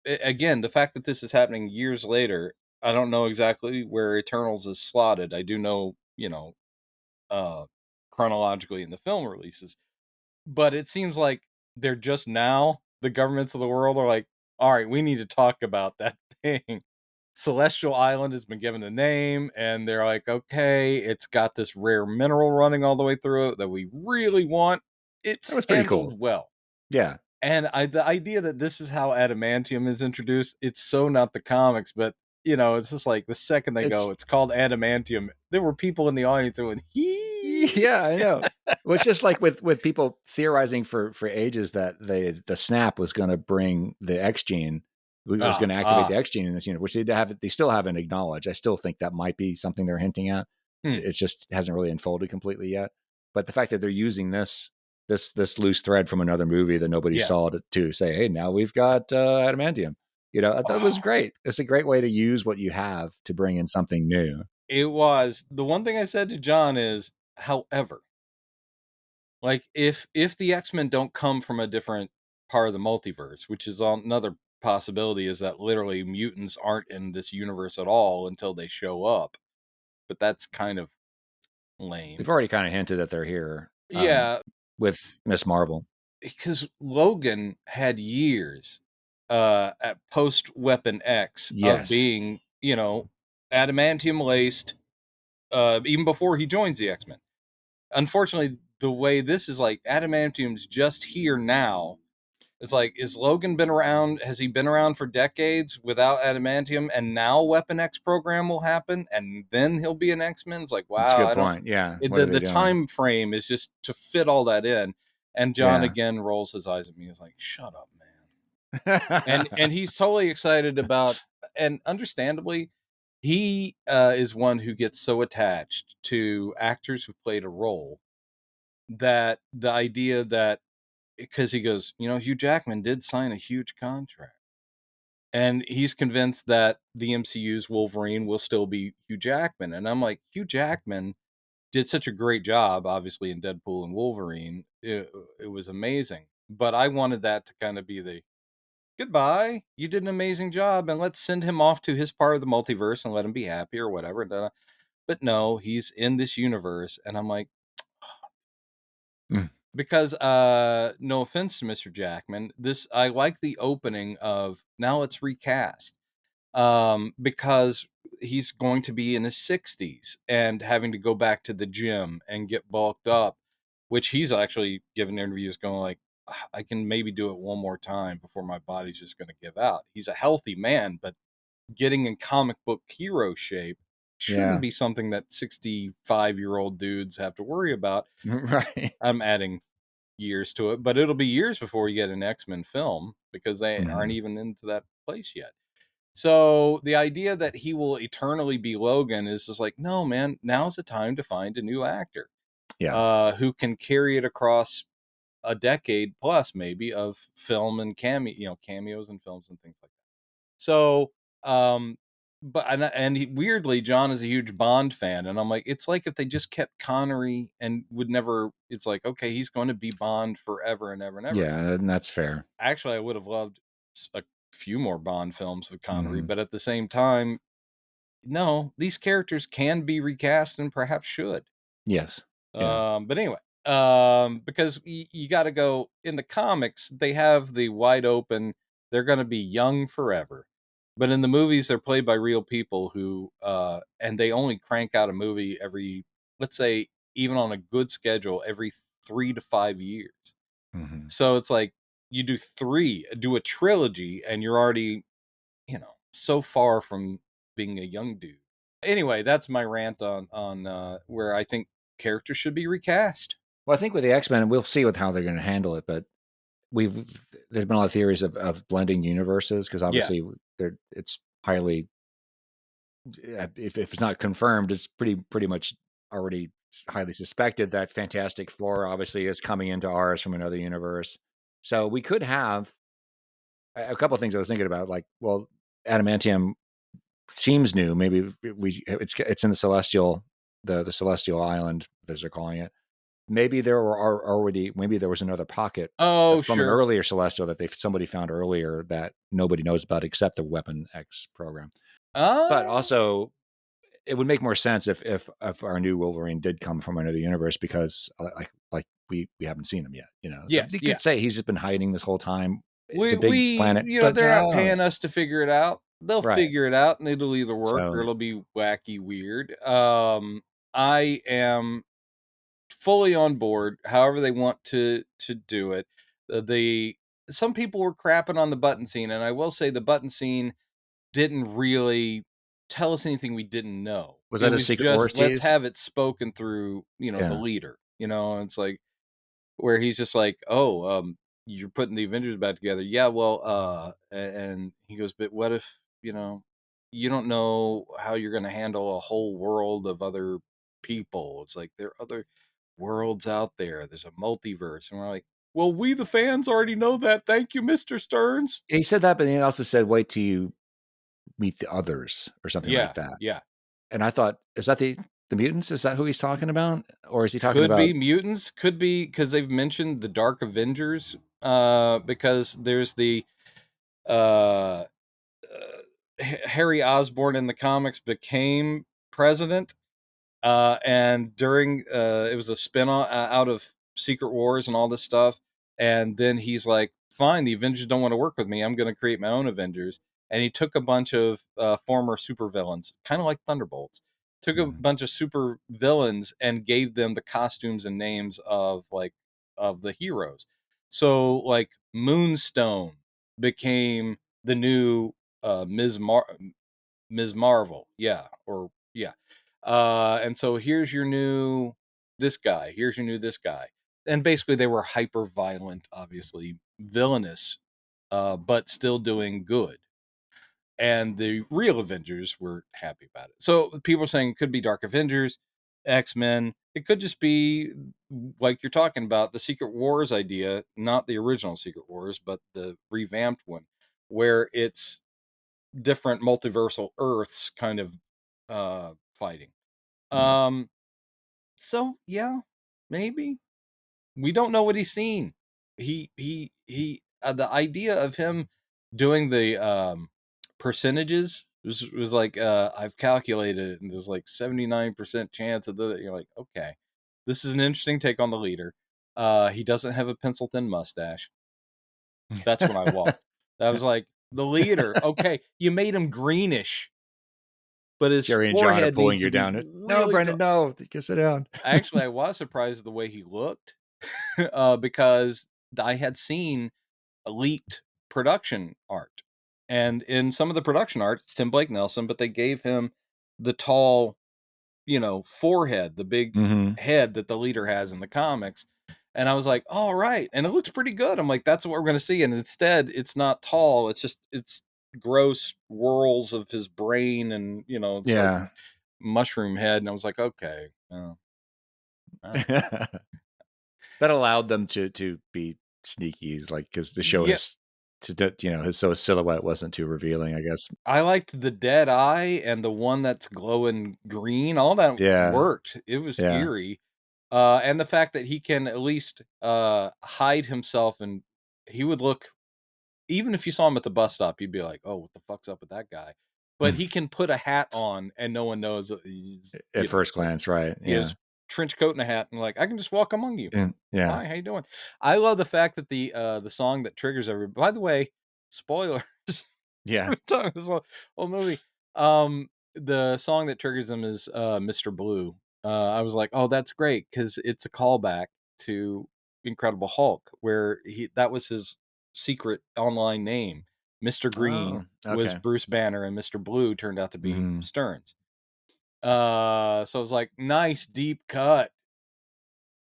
Speaker 1: again, the fact that this is happening years later. I don't know exactly where Eternals is slotted. I do know, uh chronologically in the film releases, but it seems like they're just now the governments of the world are like, all right, we need to talk about that thing. Celestial Island has been given a name, and they're like, okay, it's got this rare mineral running all the way through it that we really want.
Speaker 2: That
Speaker 1: It's
Speaker 2: was pretty cool.
Speaker 1: handled well.
Speaker 2: Yeah.
Speaker 1: And the idea that this is how adamantium is introduced, it's so not the comics, but you know, it's just like the second they go, it's called adamantium. There were people in the audience going,
Speaker 2: yeah, I know. Well, it's just like with people theorizing for ages that the snap was going to bring the X gene, was going to activate the X gene in this unit, which they still haven't acknowledged. I still think that might be something they're hinting at. It just hasn't really unfolded completely yet. But the fact that they're using this loose thread from another movie that nobody saw to say, hey, now we've got adamantium. You know, that was great. It's a great way to use what you have to bring in something new.
Speaker 1: It was. The one thing I said to John is, however, like if the X-Men don't come from a different part of the multiverse, which is another possibility, is that literally mutants aren't in this universe at all until they show up. But that's kind of lame.
Speaker 2: They've already kind of hinted that they're here.
Speaker 1: Yeah.
Speaker 2: With Miss Marvel.
Speaker 1: Because Logan had years at post Weapon X of being, you know, adamantium laced even before he joins the X-Men. Unfortunately, the way this is like, adamantium's just here now. It's like, is Logan been around? Has he been around for decades without adamantium? And now Weapon X program will happen, and then he'll be an X-Men. It's like, wow,
Speaker 2: that's a good point. Yeah,
Speaker 1: the time frame is just to fit all that in. And John again rolls his eyes at me. He's like, "Shut up, man." and he's totally excited about, and understandably, he is one who gets so attached to actors who've played a role that the idea that, because he goes, you know, Hugh Jackman did sign a huge contract, and he's convinced that the MCU's Wolverine will still be Hugh Jackman. And I'm like, Hugh Jackman did such a great job, obviously, in Deadpool and Wolverine. It was amazing. But I wanted that to kind of be the, goodbye, you did an amazing job, and let's send him off to his part of the multiverse and let him be happy or whatever. But no, he's in this universe, and I'm like, because no offense to Mr. Jackman, I like the opening of, now let's recast, because he's going to be in his 60s and having to go back to the gym and get bulked up, which he's actually given interviews going like, I can maybe do it one more time before my body's just going to give out. He's a healthy man, but getting in comic book hero shape shouldn't be something that 65-year-old dudes have to worry about.
Speaker 2: Right.
Speaker 1: I'm adding years to it, but it'll be years before you get an X-Men film because they aren't even into that place yet. So the idea that he will eternally be Logan is just like, no, man, now's the time to find a new actor who can carry it across a decade plus maybe of film and cameos and films and things like that. So, weirdly, John is a huge Bond fan, and I'm like, it's like if they just kept Connery and would never. It's like, okay, he's going to be Bond forever and ever and ever.
Speaker 2: Yeah, and that's fair.
Speaker 1: Actually, I would have loved a few more Bond films with Connery, but at the same time, no, these characters can be recast and perhaps should.
Speaker 2: Yes.
Speaker 1: But anyway, because you got to go in the comics, they have the wide open. They're going to be young forever. But in the movies, they're played by real people who, and they only crank out a movie every, let's say, even on a good schedule, every 3 to 5 years. So it's like you do a trilogy, and you're already, so far from being a young dude. Anyway, that's my rant on where I think characters should be recast.
Speaker 2: Well, I think with the X-Men, we'll see how they're going to handle it, but there's been a lot of theories of blending universes because obviously it's highly, if it's not confirmed, it's pretty much already highly suspected that Fantastic Four obviously is coming into ours from another universe. So we could have a couple of things I was thinking about, like, well, adamantium seems new. Maybe it's in the Celestial, the Celestial Island, as they're calling it. Maybe there was another pocket from an earlier Celestial that somebody found earlier that nobody knows about except the Weapon X program. But also, it would make more sense if our new Wolverine did come from another universe because like we haven't seen him yet, So you could say he's just been hiding this whole time. it's a big planet, but
Speaker 1: they're not
Speaker 2: no,
Speaker 1: paying us to figure it out. They'll
Speaker 2: right.
Speaker 1: figure it out, and it'll either work or
Speaker 2: So
Speaker 1: it'll be wacky weird. I am fully on board. However they want to do it. The Some people were crapping on the button scene, and I will say the button scene didn't really tell us anything we didn't know.
Speaker 2: was
Speaker 1: It
Speaker 2: that a
Speaker 1: was
Speaker 2: Secret Wars
Speaker 1: just let's
Speaker 2: tease?
Speaker 1: have it spoken through, the
Speaker 2: Yeah.
Speaker 1: leader. And it's like where he's just like, "Oh, you're putting the Avengers back together." Yeah, well, and he goes, "But what if, you don't know how you're going to handle a whole world of other people? It's like there are other worlds out there. There's a multiverse." And we're like, "Well, we the fans already know that. Thank you, Mr. Stearns."
Speaker 2: He said that, but he also said, "Wait till you meet the others," or something like
Speaker 1: Yeah,
Speaker 2: that.
Speaker 1: yeah.
Speaker 2: And I thought, is that the mutants? Is that who he's talking about, or is he talking
Speaker 1: Could
Speaker 2: about?
Speaker 1: be mutants, could be because they've mentioned the Dark Avengers, because there's the uh, Harry Osborn in the comics became president, and during it was a spin out of Secret Wars and all this stuff, and then he's like, "Fine, the Avengers don't want to work with me. I'm going to create my own Avengers." And he took a bunch of former supervillains, kind of like Thunderbolts, took a
Speaker 2: Mhm.
Speaker 1: bunch of super villains and gave them the costumes and names of the heroes. So like Moonstone became the new Ms. Marvel. Yeah, or yeah. And so here's your new this guy. Here's your new this guy. And basically they were hyper violent, obviously villainous, but still doing good. And the real Avengers were happy about it. So people are saying it could be Dark Avengers, X-Men. It could just be like you're talking about the Secret Wars idea, not the original Secret Wars, but the revamped one, where it's different multiversal Earths kind of fighting.
Speaker 2: Right.
Speaker 1: So yeah, maybe we don't know what he's seen. He the idea of him doing the percentages was like I've calculated it, and there's like 79% chance of the. You're like, okay, this is an interesting take on the leader. He doesn't have a pencil thin mustache. That's when I walked. I was like, the leader. Okay, you made him greenish, but his
Speaker 2: Jerry and John are
Speaker 1: forehead
Speaker 2: pulling
Speaker 1: needs to
Speaker 2: you
Speaker 1: be
Speaker 2: down. No,
Speaker 1: really
Speaker 2: Brendan, no, just sit down.
Speaker 1: Actually, I was surprised at the way he looked, because I had seen a leaked production art, and in some of the production art, it's Tim Blake Nelson, but they gave him the tall, forehead, the big
Speaker 2: Hmm.
Speaker 1: head that the leader has in the comics. And I was like, "All right," and it looks pretty good. I'm like, "That's what we're going to see." And instead, it's not tall. It's gross whirls of his brain, and it's like
Speaker 2: Yeah.
Speaker 1: mushroom head. And I was like, "Okay, all right."
Speaker 2: That allowed them to be sneakies, like, because to show
Speaker 1: Yeah,
Speaker 2: his his silhouette wasn't too revealing, I guess.
Speaker 1: I liked the dead eye and the one that's glowing green. All that
Speaker 2: Yeah,
Speaker 1: worked. It was
Speaker 2: yeah.
Speaker 1: eerie. And the fact that he can at least hide himself, and he would look, even if you saw him at the bus stop, you'd be like, "Oh, what the fuck's up with that guy?" But he can put a hat on and no one knows that he's,
Speaker 2: At first
Speaker 1: it's like
Speaker 2: glance, right?
Speaker 1: he
Speaker 2: Yeah,
Speaker 1: has trench coat and a hat, and like, I can just walk among you.
Speaker 2: and yeah,
Speaker 1: Hi, how you doing? I love the fact that the song that triggers everybody. By the way, spoilers.
Speaker 2: yeah.
Speaker 1: We're talking this whole movie. The song that triggers him is Mr. Blue. I was like, "Oh, that's great," because it's a callback to Incredible Hulk, where that was his secret online name. Mr.
Speaker 2: Oh,
Speaker 1: Green was
Speaker 2: okay.
Speaker 1: Bruce Banner, and Mr. Blue turned out to be
Speaker 2: Mhm.
Speaker 1: Stearns. So I was like, nice deep cut,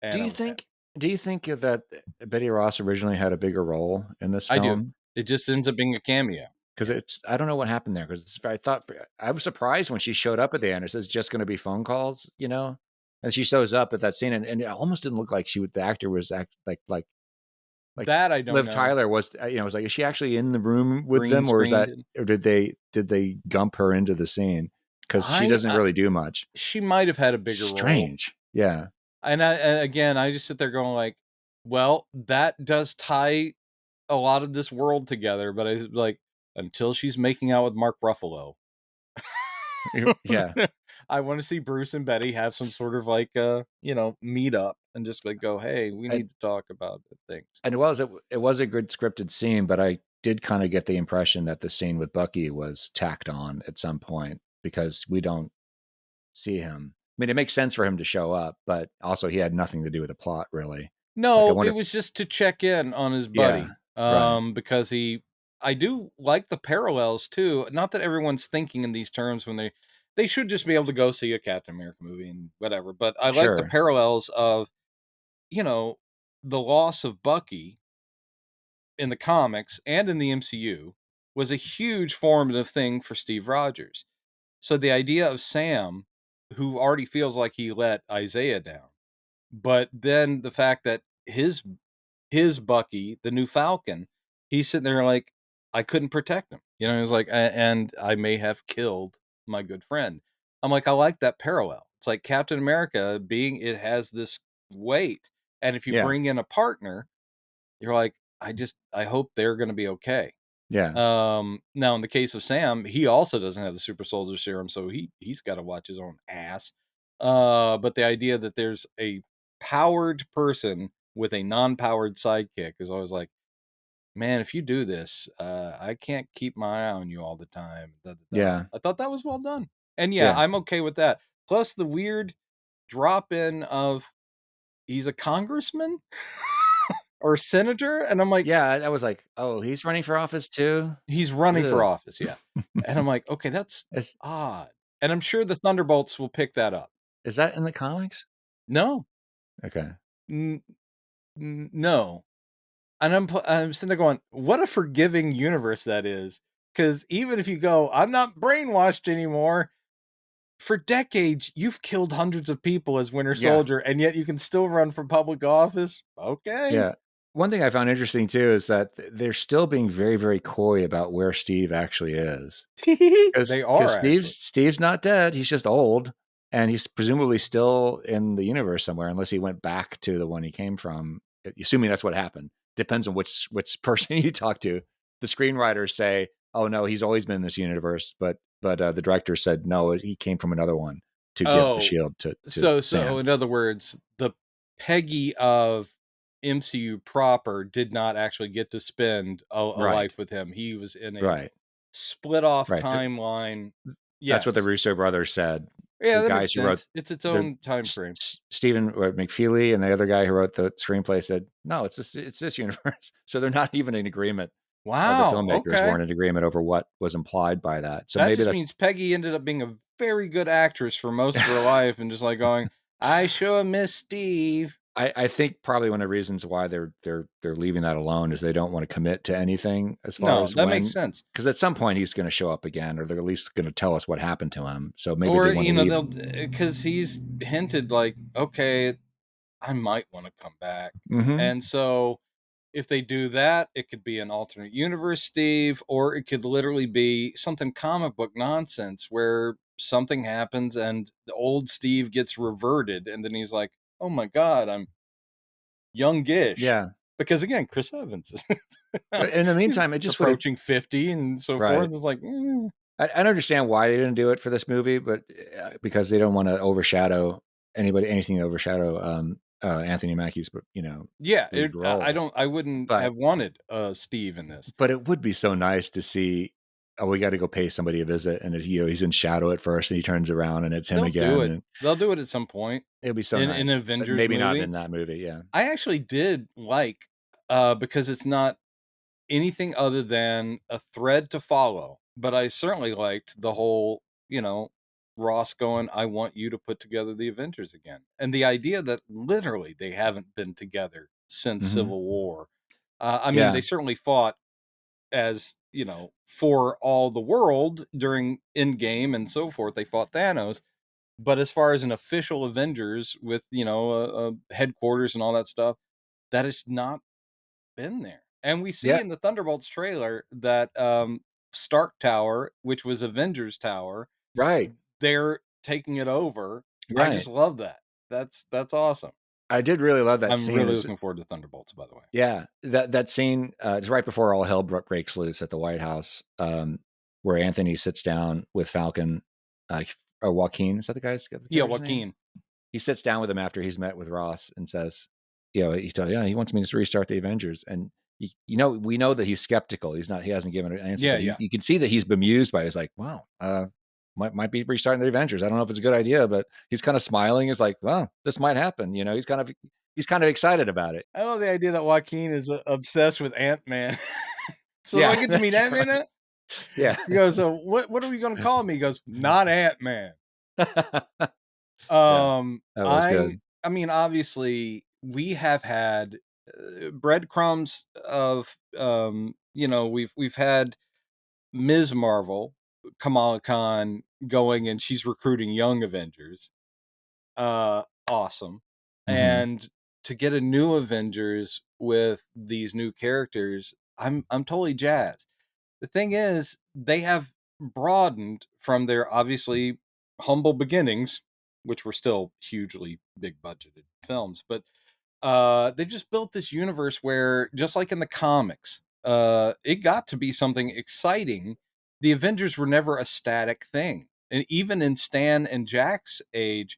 Speaker 2: Do
Speaker 1: and I
Speaker 2: you
Speaker 1: was happy.
Speaker 2: think do you think that Betty Ross originally had a bigger role in this
Speaker 1: I do.
Speaker 2: film?
Speaker 1: It just ends up being a cameo.
Speaker 2: Because it's I don't know what happened there. Because I thought I was surprised when she showed up at the end. It says just gonna be phone calls, And she shows up at that scene, and it almost didn't look like the actor was like
Speaker 1: That I don't
Speaker 2: Liv
Speaker 1: know.
Speaker 2: Tyler was, was like, is she actually in the room with
Speaker 1: Green
Speaker 2: them, or
Speaker 1: screened.
Speaker 2: did they gump her into the scene? Because she doesn't
Speaker 1: I
Speaker 2: really do much.
Speaker 1: She might have had a bigger role.
Speaker 2: Strange. Yeah.
Speaker 1: And again, I just sit there going like, well, that does tie a lot of this world together, but I was like, until she's making out with Mark Ruffalo.
Speaker 2: Yeah.
Speaker 1: I want to see Bruce and Betty have some sort of like meet up and just like go, hey, we
Speaker 2: And,
Speaker 1: need to talk about things.
Speaker 2: and it was a good scripted scene, but I did kind of get the impression that the scene with Bucky was tacked on at some point because we don't see him. I mean, it makes sense for him to show up, but also he had nothing to do with the plot, really. Like, I
Speaker 1: No, it
Speaker 2: wonder.
Speaker 1: was just to check in on his
Speaker 2: Yeah,
Speaker 1: buddy.
Speaker 2: right.
Speaker 1: Because I do like the parallels too. Not that everyone's thinking in these terms when they should just be able to go see a Captain America movie and whatever. But I like the
Speaker 2: Sure.
Speaker 1: parallels of, you know, the loss of Bucky in the comics and in the MCU was a huge formative thing for Steve Rogers. So the idea of Sam, who already feels like he let Isaiah down, but then the fact that his Bucky, the new Falcon, he's sitting there like, I couldn't protect him. He's like, and I may have killed my good friend. I'm like, I like that parallel. It's like Captain America it has this weight. And if you
Speaker 2: Yeah.
Speaker 1: bring in a partner, you're like, I hope they're going to be okay.
Speaker 2: Yeah.
Speaker 1: Now in the case of Sam, he also doesn't have the super soldier serum, so he's got to watch his own ass. But the idea that there's a powered person with a non-powered sidekick is always like, man, if you do this, I can't keep my eye on you all the time. Da, da, da.
Speaker 2: Yeah.
Speaker 1: I thought that was well done. And yeah,
Speaker 2: Yeah.
Speaker 1: I'm okay with that. Plus the weird drop in of he's a congressman or senator, and I'm like,
Speaker 2: Yeah. I was like, oh, he's running for office too?
Speaker 1: he's running for
Speaker 2: Ugh.
Speaker 1: office, yeah. And I'm like, okay, that's
Speaker 2: Is,
Speaker 1: odd. And I'm sure the Thunderbolts will pick that up.
Speaker 2: is that in the comics?
Speaker 1: No,
Speaker 2: Okay.
Speaker 1: no. And I'm sitting there going, what a forgiving universe that is. Because even if you go, I'm not brainwashed anymore. For decades, you've killed hundreds of people as Winter
Speaker 2: Yeah.
Speaker 1: Soldier, and yet you can still run for public office. Okay.
Speaker 2: Yeah. One thing I found interesting too is that they're still being very, very coy about where Steve actually is.
Speaker 1: They
Speaker 2: Because
Speaker 1: are actually.
Speaker 2: Steve's not dead. He's just old. And he's presumably still in the universe somewhere, unless he went back to the one he came from. Assuming that's what happened. Depends on which person you talk to. The screenwriters say, "Oh no, he's always been in this universe," but the director said, "No, he came from another one to give the shield to
Speaker 1: So
Speaker 2: Sam."
Speaker 1: in other words, the Peggy of MCU proper did not actually get to spend a
Speaker 2: Right.
Speaker 1: life with him. He was in a
Speaker 2: Right.
Speaker 1: split off
Speaker 2: Right.
Speaker 1: timeline.
Speaker 2: That's
Speaker 1: Yes.
Speaker 2: what the Russo brothers said.
Speaker 1: Yeah,
Speaker 2: The
Speaker 1: that
Speaker 2: guys
Speaker 1: makes
Speaker 2: who wrote
Speaker 1: sense. It's its own time frame.
Speaker 2: Stephen McFeely and the other guy who wrote the screenplay said, "No, it's this universe." So they're not even in agreement. The
Speaker 1: Wow.
Speaker 2: filmmakers
Speaker 1: Okay.
Speaker 2: weren't in agreement over what was implied by that. So
Speaker 1: That
Speaker 2: maybe
Speaker 1: just
Speaker 2: that's
Speaker 1: means Peggy ended up being a very good actress for most of her life and just like going, I sure miss Steve.
Speaker 2: I think probably one of the reasons why they're leaving that alone is they don't want to commit to anything as far
Speaker 1: No,
Speaker 2: as
Speaker 1: that makes
Speaker 2: when,
Speaker 1: sense.
Speaker 2: because at some point he's going to show up again, or they're at least going to tell us what happened to him. So maybe
Speaker 1: Or,
Speaker 2: they want to leave.
Speaker 1: they'll, because he's hinted like, okay, I might want to come back.
Speaker 2: Mm-hmm.
Speaker 1: And so if they do that, it could be an alternate universe Steve, or it could literally be something comic book nonsense where something happens and the old Steve gets reverted. And then he's like, oh my God, I'm youngish.
Speaker 2: Yeah.
Speaker 1: Because again, Chris Evans is
Speaker 2: But in the meantime,
Speaker 1: he's
Speaker 2: it just would have,
Speaker 1: approaching 50 and so
Speaker 2: right.
Speaker 1: forth. It's like,
Speaker 2: I don't understand why they didn't do it for this movie, but because they don't want to overshadow anything to overshadow Anthony Mackie's,
Speaker 1: yeah,
Speaker 2: lead role.
Speaker 1: I wouldn't
Speaker 2: But
Speaker 1: have wanted Steve in this.
Speaker 2: but it would be so nice to see. Oh, we got to go pay somebody a visit, and he's in shadow at first, and he turns around, and it's him again. And
Speaker 1: They'll do it at some point.
Speaker 2: it'll be so
Speaker 1: in
Speaker 2: nice.
Speaker 1: an
Speaker 2: But
Speaker 1: Avengers
Speaker 2: maybe not
Speaker 1: movie.
Speaker 2: in that movie. Yeah,
Speaker 1: I actually did like, because it's not anything other than a thread to follow. But I certainly liked the whole, Ross going, I want you to put together the Avengers again. And the idea that literally they haven't been together since Civil War. I mean, they certainly fought as, for all the world during Endgame and so forth. They fought Thanos. But as far as an official Avengers with, headquarters and all that stuff, that has not been there. And we see in the Thunderbolts trailer that Stark Tower, which was Avengers Tower,
Speaker 2: right.
Speaker 1: they're taking it over.
Speaker 2: Right.
Speaker 1: I just love that. That's awesome.
Speaker 2: I did really love that
Speaker 1: I'm
Speaker 2: scene.
Speaker 1: really looking forward to Thunderbolts, by the way.
Speaker 2: Yeah, that scene is right before all hell breaks loose at the White House, where Anthony sits down with Falcon. Joaquin. Is that the guy's the
Speaker 1: Yeah,
Speaker 2: character's name?
Speaker 1: Joaquin.
Speaker 2: He sits down with him after he's met with Ross and says, you know, he wants me to restart the Avengers. And we know that he's skeptical. He hasn't given an answer, but you can see that he's bemused by it. He's like, wow, might be restarting the Avengers. I don't know if it's a good idea, but he's kind of smiling. He's like, well, this might happen. You know, he's kind of excited about it.
Speaker 1: I love the idea that Joaquin is obsessed with Ant-Man. So
Speaker 2: Yeah,
Speaker 1: I get to meet Ant-Man now?
Speaker 2: Yeah.
Speaker 1: He goes, so what are we going to call me? He goes, not Ant-Man.
Speaker 2: That was good.
Speaker 1: I mean, obviously, we have had breadcrumbs of, you know, we've had Ms. Marvel, Kamala Khan going, and she's recruiting young Avengers. Awesome. And to get a new Avengers with these new characters, I'm totally jazzed. The thing is, they have broadened from their obviously humble beginnings, which were still hugely big budgeted films, but they just built this universe where, just like in the comics, it got to be something exciting. The Avengers were never a static thing. And even in Stan and Jack's age,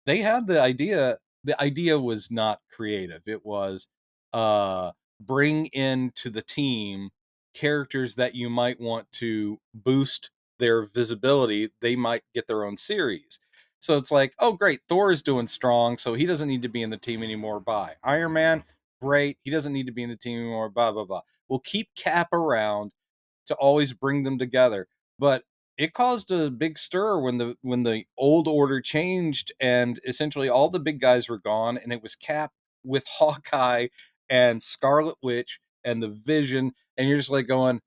Speaker 1: they had the idea. The idea was not creative. It was bring into the team characters that you might want to boost their visibility. They might get their own series. So it's like, oh, great, Thor is doing strong, so he doesn't need to be in the team anymore. Bye. Iron Man, great, he doesn't need to be in the team anymore. Blah blah blah. We'll keep Cap around to always bring them together, but it caused a big stir when the old order changed, and essentially all the big guys were gone, and it was Cap with Hawkeye and Scarlet Witch and the Vision, and you're just like going,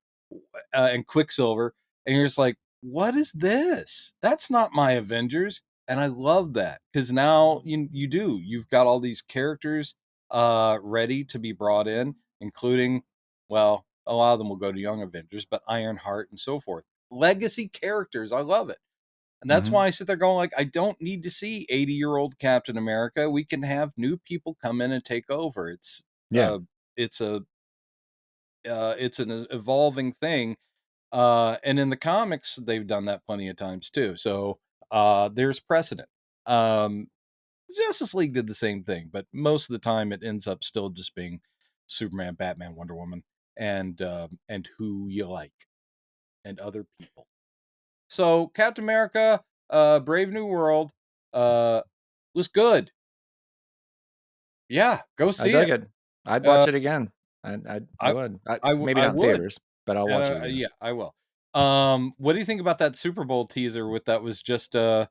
Speaker 1: and Quicksilver, and you're just like, what is this? That's not my Avengers. And I love that, because now you've got all these characters ready to be brought in, including, well, a lot of them will go to Young Avengers, but Ironheart and so forth. Legacy characters. I love it. And that's why I sit there going, like, I don't need to see 80-year-old Captain America. We can have new people come in and take over. It's an evolving thing. And in the comics, they've done that plenty of times too. So there's precedent. Justice League did the same thing, but most of the time it ends up still just being Superman, Batman, Wonder Woman, and who you like, and other people. So Captain America, Brave New World, was good. Yeah, go see
Speaker 2: I dug
Speaker 1: it.
Speaker 2: it. I'd watch it again. I would. Maybe not in
Speaker 1: would.
Speaker 2: theaters, but I'll watch it again.
Speaker 1: Yeah, I will. What do you think about that Super Bowl teaser that was just Guy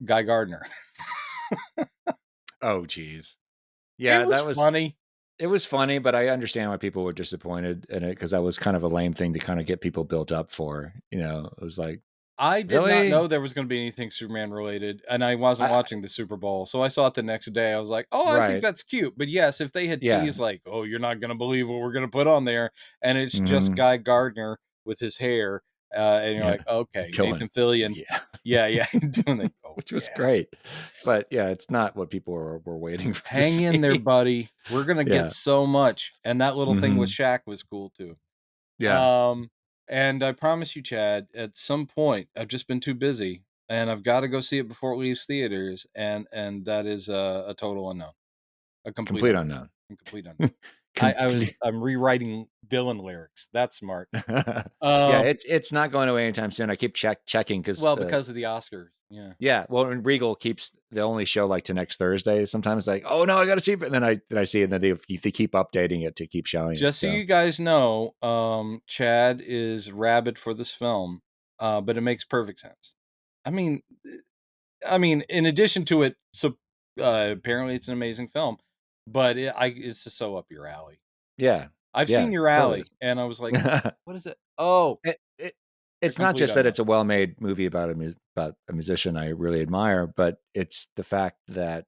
Speaker 1: Gardner?
Speaker 2: Oh, geez. Yeah,
Speaker 1: it was funny.
Speaker 2: It was funny, but I understand why people were disappointed in it, because that was kind of a lame thing to kind of get people built up for. You know, it was like,
Speaker 1: I did
Speaker 2: really?
Speaker 1: not know there was going to be anything Superman related, and I wasn't watching the Super Bowl, so I saw it the next day. I was like, oh, I think that's cute. But yes, if they had teased like, oh, you're not going to believe what we're going to put on there, and it's just Guy Gardner with his hair, and you're like, okay, Nathan Fillion, doing it,
Speaker 2: which was great. But yeah, it's not what people were waiting for.
Speaker 1: Hang in there, buddy. We're gonna get so much, and that little thing with Shaq was cool too.
Speaker 2: Yeah.
Speaker 1: And I promise you, Chad, at some point, I've just been too busy, and I've got to go see it before it leaves theaters, and that is a total unknown, a complete unknown. Complete unknown. I'm rewriting Dylan lyrics. That's smart.
Speaker 2: Yeah, it's not going away anytime soon. I keep checking because
Speaker 1: of the Oscars.
Speaker 2: Yeah. Well, and Regal keeps the only show like to next Thursday. Sometimes like, oh no, I got to see it, and then I see it, and then they keep updating it to keep showing.
Speaker 1: Just so you guys know, Chad is rabid for this film, but it makes perfect sense. I mean, in addition to it, so apparently it's an amazing film, but it's just so up your alley.
Speaker 2: Yeah,
Speaker 1: I've seen your alley, and I was like, what is it? Oh,
Speaker 2: it's not just that it's a well-made movie about a musician I really admire, but it's the fact that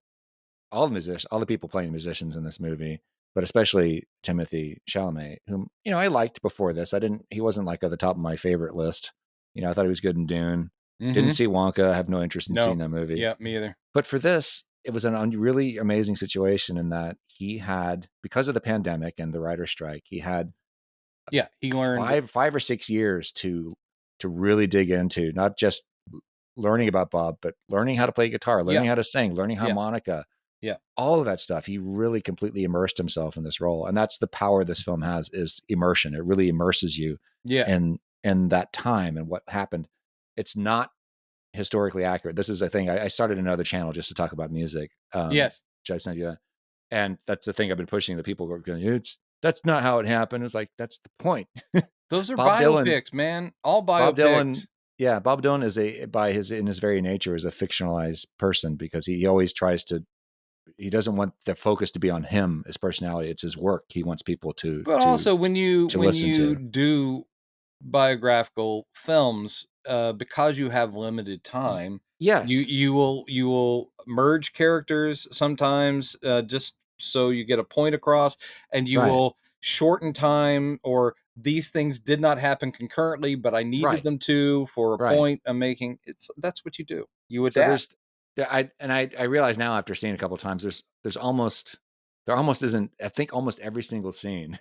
Speaker 2: all the people playing musicians in this movie, but especially Timothy Chalamet, whom I liked before this. He wasn't like at the top of my favorite list. I thought he was good in Dune. Didn't see Wonka. I have no interest in seeing that movie.
Speaker 1: Yeah, me either.
Speaker 2: But for this, it was a really amazing situation in that he had, because of the pandemic and the writer's strike, he had
Speaker 1: he learned
Speaker 2: 5 or 6 years to really dig into not just learning about Bob, but learning how to play guitar, learning
Speaker 1: Yeah.
Speaker 2: how to sing, learning harmonica, all of that stuff. He really completely immersed himself in this role. And that's the power this film has, is immersion. It really immerses you in that time and what happened. It's not historically accurate. This is a thing. I started another channel just to talk about music.
Speaker 1: Yes.
Speaker 2: Which I sent you that. And that's the thing I've been pushing. The people are going, that's not how it happened. It's like, that's the point.
Speaker 1: Those are
Speaker 2: Bob
Speaker 1: biopics,
Speaker 2: Dylan,
Speaker 1: man. All biopics.
Speaker 2: Bob Dylan, yeah, Bob Dylan is in his very nature is a fictionalized person, because he always tries to, he doesn't want the focus to be on him, his personality. It's his work. He wants people to,
Speaker 1: but also when you
Speaker 2: to.
Speaker 1: do biographical films, because you have limited time,
Speaker 2: yes,
Speaker 1: you will merge characters sometimes, just so you get a point across, and you will shorten time, or these things did not happen concurrently, but I needed them to for a point I'm making. That's what you do. You adapt.
Speaker 2: So I realize now, after seeing it a couple of times, there almost isn't. I think almost every single scene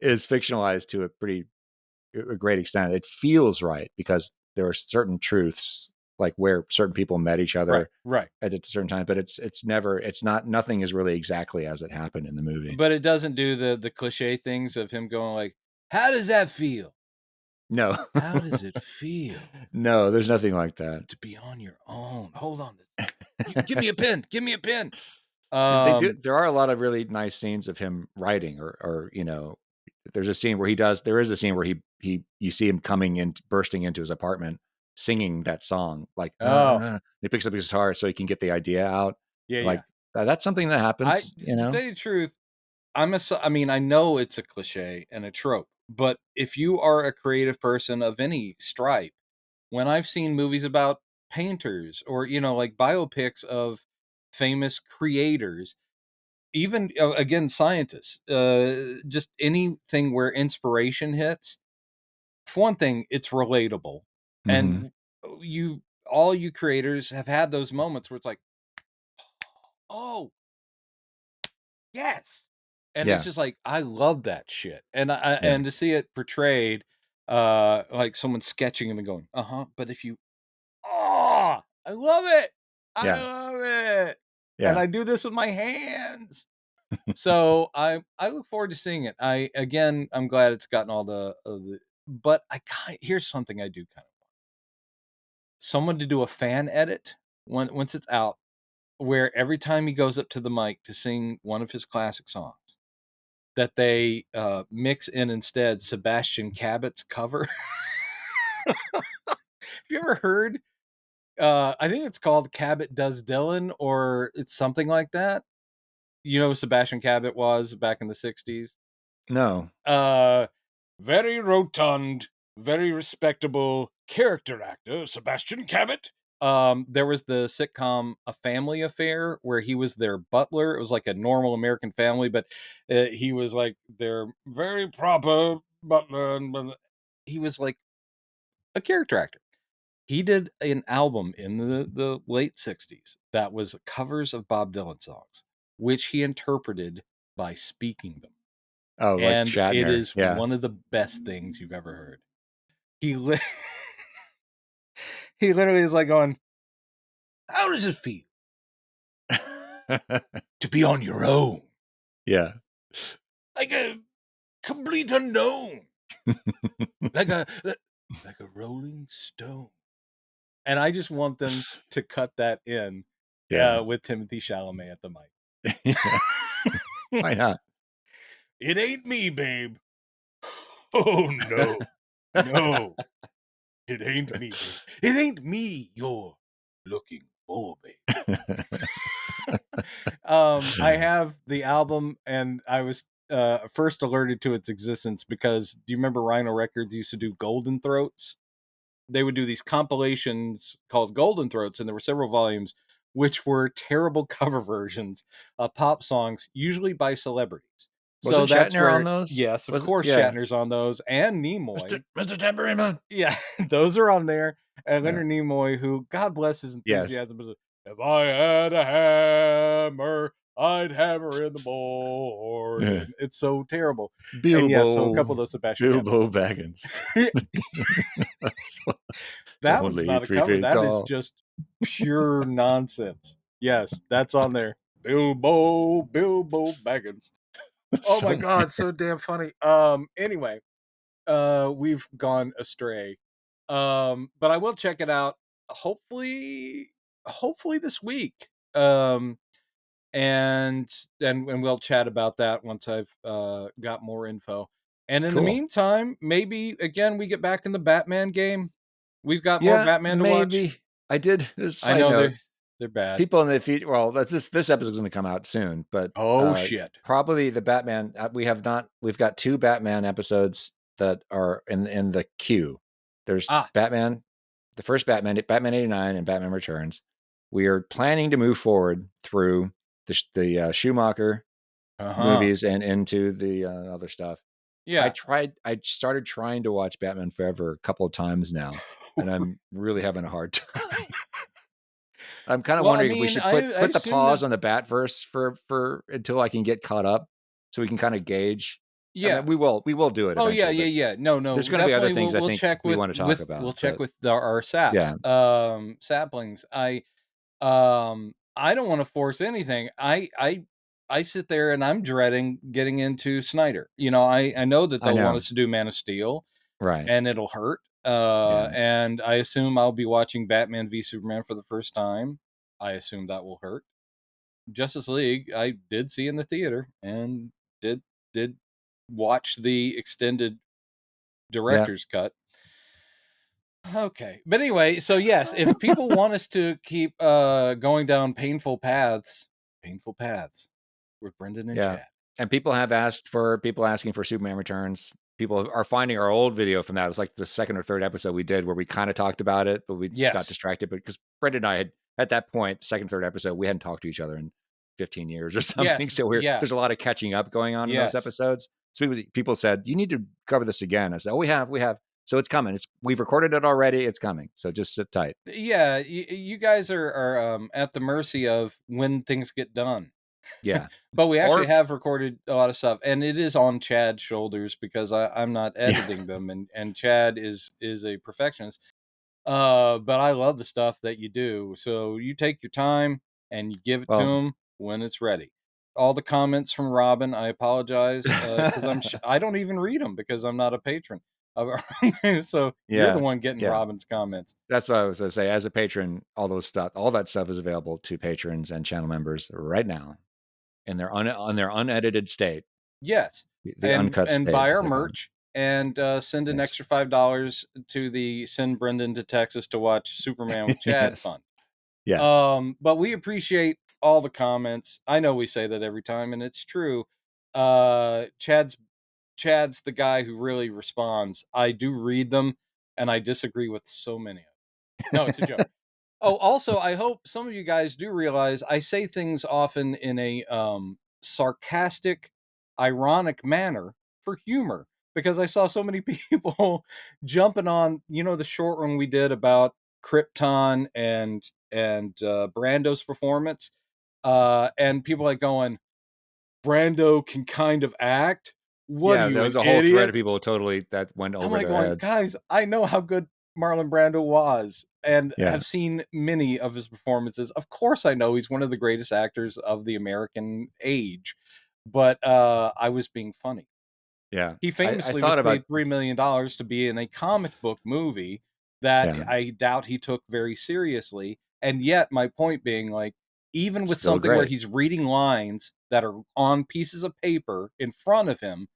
Speaker 2: is fictionalized to a great extent. It feels right because there are certain truths, like where certain people met each other at a certain time, but nothing is really exactly as it happened in the movie.
Speaker 1: But it doesn't do the cliche things of him going like, how does that feel?
Speaker 2: No.
Speaker 1: How does it feel?
Speaker 2: No, there's nothing like that.
Speaker 1: To be on your own. Hold on. Give me a pen. Give me a pen.
Speaker 2: There are a lot of really nice scenes of him writing, or there's a scene where you see him bursting into his apartment, singing that song, like, he picks up his guitar so he can get the idea out. That's something that happens.
Speaker 1: To tell you the truth, I know it's a cliche and a trope, but if you are a creative person of any stripe, when I've seen movies about painters, or like biopics of famous creators, even again scientists, just anything where inspiration hits, for one thing, it's relatable. And all you creators have had those moments where it's like, oh yes, and it's just like, I love that shit. And and to see it portrayed, like someone sketching and then going, but if you, I love it. I love it. And I do this with my hands. So I look forward to seeing it. I'm glad it's gotten all the but here's something I do kind of want. Someone to do a fan edit once it's out, where every time he goes up to the mic to sing one of his classic songs, that they mix in instead Sebastian Cabot's cover. Have you ever heard? I think it's called Cabot Does Dylan, or it's something like that. You know who Sebastian Cabot was back in the 60s?
Speaker 2: No.
Speaker 1: Very rotund, very respectable character actor, Sebastian Cabot. There was the sitcom A Family Affair, where he was their butler. It was like a normal American family, but he was like their very proper butler. But he was like a character actor. He did an album in the late 60s that was covers of Bob Dylan songs, which he interpreted by speaking them.
Speaker 2: Oh, like
Speaker 1: and
Speaker 2: Shatner.
Speaker 1: It is one of the best things you've ever heard. He literally is like going, how does it feel to be on your own?
Speaker 2: Yeah.
Speaker 1: Like a complete unknown. like a rolling stone. And I just want them to cut that in with Timothy Chalamet at the mic.
Speaker 2: Why not?
Speaker 1: It ain't me, babe. Oh, no. No. It ain't me, babe. It ain't me you're looking for, babe. I have the album, and I was first alerted to its existence because, do you remember Rhino Records used to do Golden Throats? They would do these compilations called Golden Throats, and there were several volumes which were terrible cover versions of pop songs, usually by celebrities.
Speaker 2: Was that's Shatner on those?
Speaker 1: Yes, of course, Shatner's on those, and Nimoy.
Speaker 2: Mr. Tambourine Man.
Speaker 1: Yeah, those are on there. And Leonard Nimoy, who, God bless his enthusiasm, but if I had a hammer, I'd hammer in the morning. It's so terrible.
Speaker 2: Bilbo,
Speaker 1: and so a couple of those Sebastian
Speaker 2: Bilbo Baggins.
Speaker 1: That one's
Speaker 2: only
Speaker 1: not a
Speaker 2: 3
Speaker 1: cover.
Speaker 2: feet
Speaker 1: That is
Speaker 2: tall.
Speaker 1: just pure nonsense. Yes, that's on there. Bilbo Baggins. Oh
Speaker 2: So
Speaker 1: my god, so damn funny. Anyway, we've gone astray. But I will check it out hopefully this week. And we'll chat about that once I've got more info. And in the
Speaker 2: cool.
Speaker 1: meantime, maybe again we get back in the Batman game. We've got more
Speaker 2: Yeah,
Speaker 1: Batman to watch.
Speaker 2: maybe. I did. A
Speaker 1: I
Speaker 2: side
Speaker 1: know
Speaker 2: note.
Speaker 1: they're bad.
Speaker 2: People in the future. Well, that's this episode's going to come out soon, but
Speaker 1: Oh shit.
Speaker 2: probably the Batman. We've got 2 Batman episodes that are in the queue. There's Batman, the first Batman, Batman 89, and Batman Returns. We are planning to move forward through the Schumacher movies and into the other stuff.
Speaker 1: Yeah.
Speaker 2: I started trying to watch Batman Forever a couple of times now, and I'm really having a hard time. I'm kind of wondering if we should put the pause on the Batverse for until I can get caught up, so we can kind of gauge.
Speaker 1: Yeah,
Speaker 2: I mean, we will do it.
Speaker 1: Oh yeah. No,
Speaker 2: there's going to be other things
Speaker 1: we'll
Speaker 2: I think
Speaker 1: check
Speaker 2: we want to talk about.
Speaker 1: We'll check with our saps, saplings. I don't want to force anything. I sit there and I'm dreading getting into Snyder. You know, I know that they'll want us to do Man of Steel,
Speaker 2: right?
Speaker 1: And it'll hurt. And I assume I'll be watching Batman v Superman for the first time. I assume that will hurt. Justice League, I did see in the theater and did watch the extended director's cut. Okay. But anyway, so yes, if people want us to keep going down painful paths with Brendan and Chad.
Speaker 2: And people asking for Superman Returns. People are finding our old video from that. It was like the second or third episode we did where we kind of talked about it, but we got distracted. But because Brendan and I had, at that point, second, third episode, we hadn't talked to each other in 15 years or something. So there's a lot of catching up going on in those episodes. So people said, you need to cover this again. I said, oh, we have. So it's coming. We've recorded it already. It's coming. So just sit tight.
Speaker 1: Yeah. You guys are at the mercy of when things get done.
Speaker 2: Yeah.
Speaker 1: But we actually have recorded a lot of stuff, and it is on Chad's shoulders because I'm not editing them, and Chad is a perfectionist. But I love the stuff that you do. So you take your time and you give it to him when it's ready. All the comments from Robin, I apologize because I don't even read them because I'm not a patron. So you're the one getting Robin's comments.
Speaker 2: That's what I was going to say. As a patron, all that stuff is available to patrons and channel members right now in their unedited state.
Speaker 1: Yes,
Speaker 2: the uncut state.
Speaker 1: And buy our merch and send an extra $5 to the Send Brendan to Texas to watch Superman with Chad fund.
Speaker 2: Yeah.
Speaker 1: But we appreciate all the comments. I know we say that every time, and it's true. Chad's the guy who really responds. I do read them, and I disagree with so many of them. No, it's a joke. Oh, also, I hope some of you guys do realize I say things often in a sarcastic, ironic manner for humor, because I saw so many people jumping on, the short one we did about Krypton and Brando's performance, and people like going, Brando can kind of act. What are you,
Speaker 2: there was
Speaker 1: an
Speaker 2: a whole
Speaker 1: idiot?
Speaker 2: thread of people totally that went over their heads.
Speaker 1: Guys, I know how good Marlon Brando was and have seen many of his performances. Of course I know he's one of the greatest actors of the American age, but I was being funny.
Speaker 2: Yeah.
Speaker 1: He famously was paid $3 million to be in a comic book movie that I doubt he took very seriously. And yet my point being, like, even with something where he's reading lines that are on pieces of paper in front of him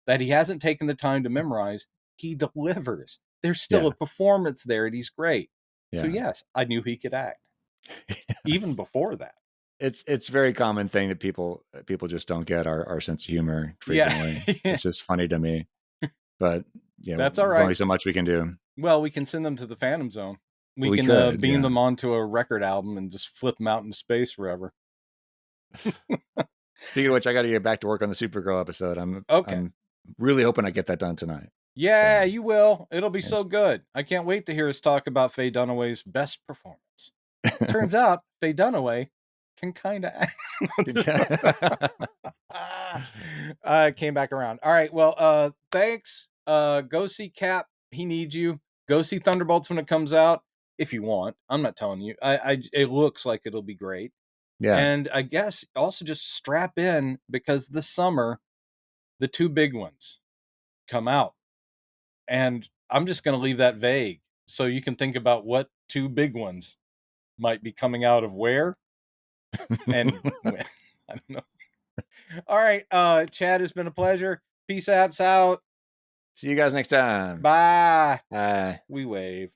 Speaker 1: that he hasn't taken the time to memorize, he delivers. There's still a performance there, and he's great. So yes, I knew he could act even before that.
Speaker 2: It's a very common thing that people just don't get our sense of humor frequently. It's just funny to me, but
Speaker 1: that's all right.
Speaker 2: There's only so much we can do.
Speaker 1: Well, we can send them to the Phantom Zone. We can beam them onto a record album and just flip them out into space forever.
Speaker 2: Speaking of which, I got to get back to work on the Supergirl episode. I'm really hoping I get that done tonight.
Speaker 1: Yeah, you will. It'll be so good. I can't wait to hear us talk about Faye Dunaway's best performance. Turns out Faye Dunaway can kind of act. I came back around. All right. Well, thanks. Go see Cap. He needs you. Go see Thunderbolts when it comes out if you want. I'm not telling you. It looks like it'll be great.
Speaker 2: Yeah.
Speaker 1: And I guess also just strap in because this summer, the two big ones come out. And I'm just going to leave that vague so you can think about what two big ones might be coming out of where and when. I don't know. All right. Chad, it's been a pleasure. Peace apps out.
Speaker 2: See you guys next time.
Speaker 1: Bye.
Speaker 2: Bye.
Speaker 1: We wave.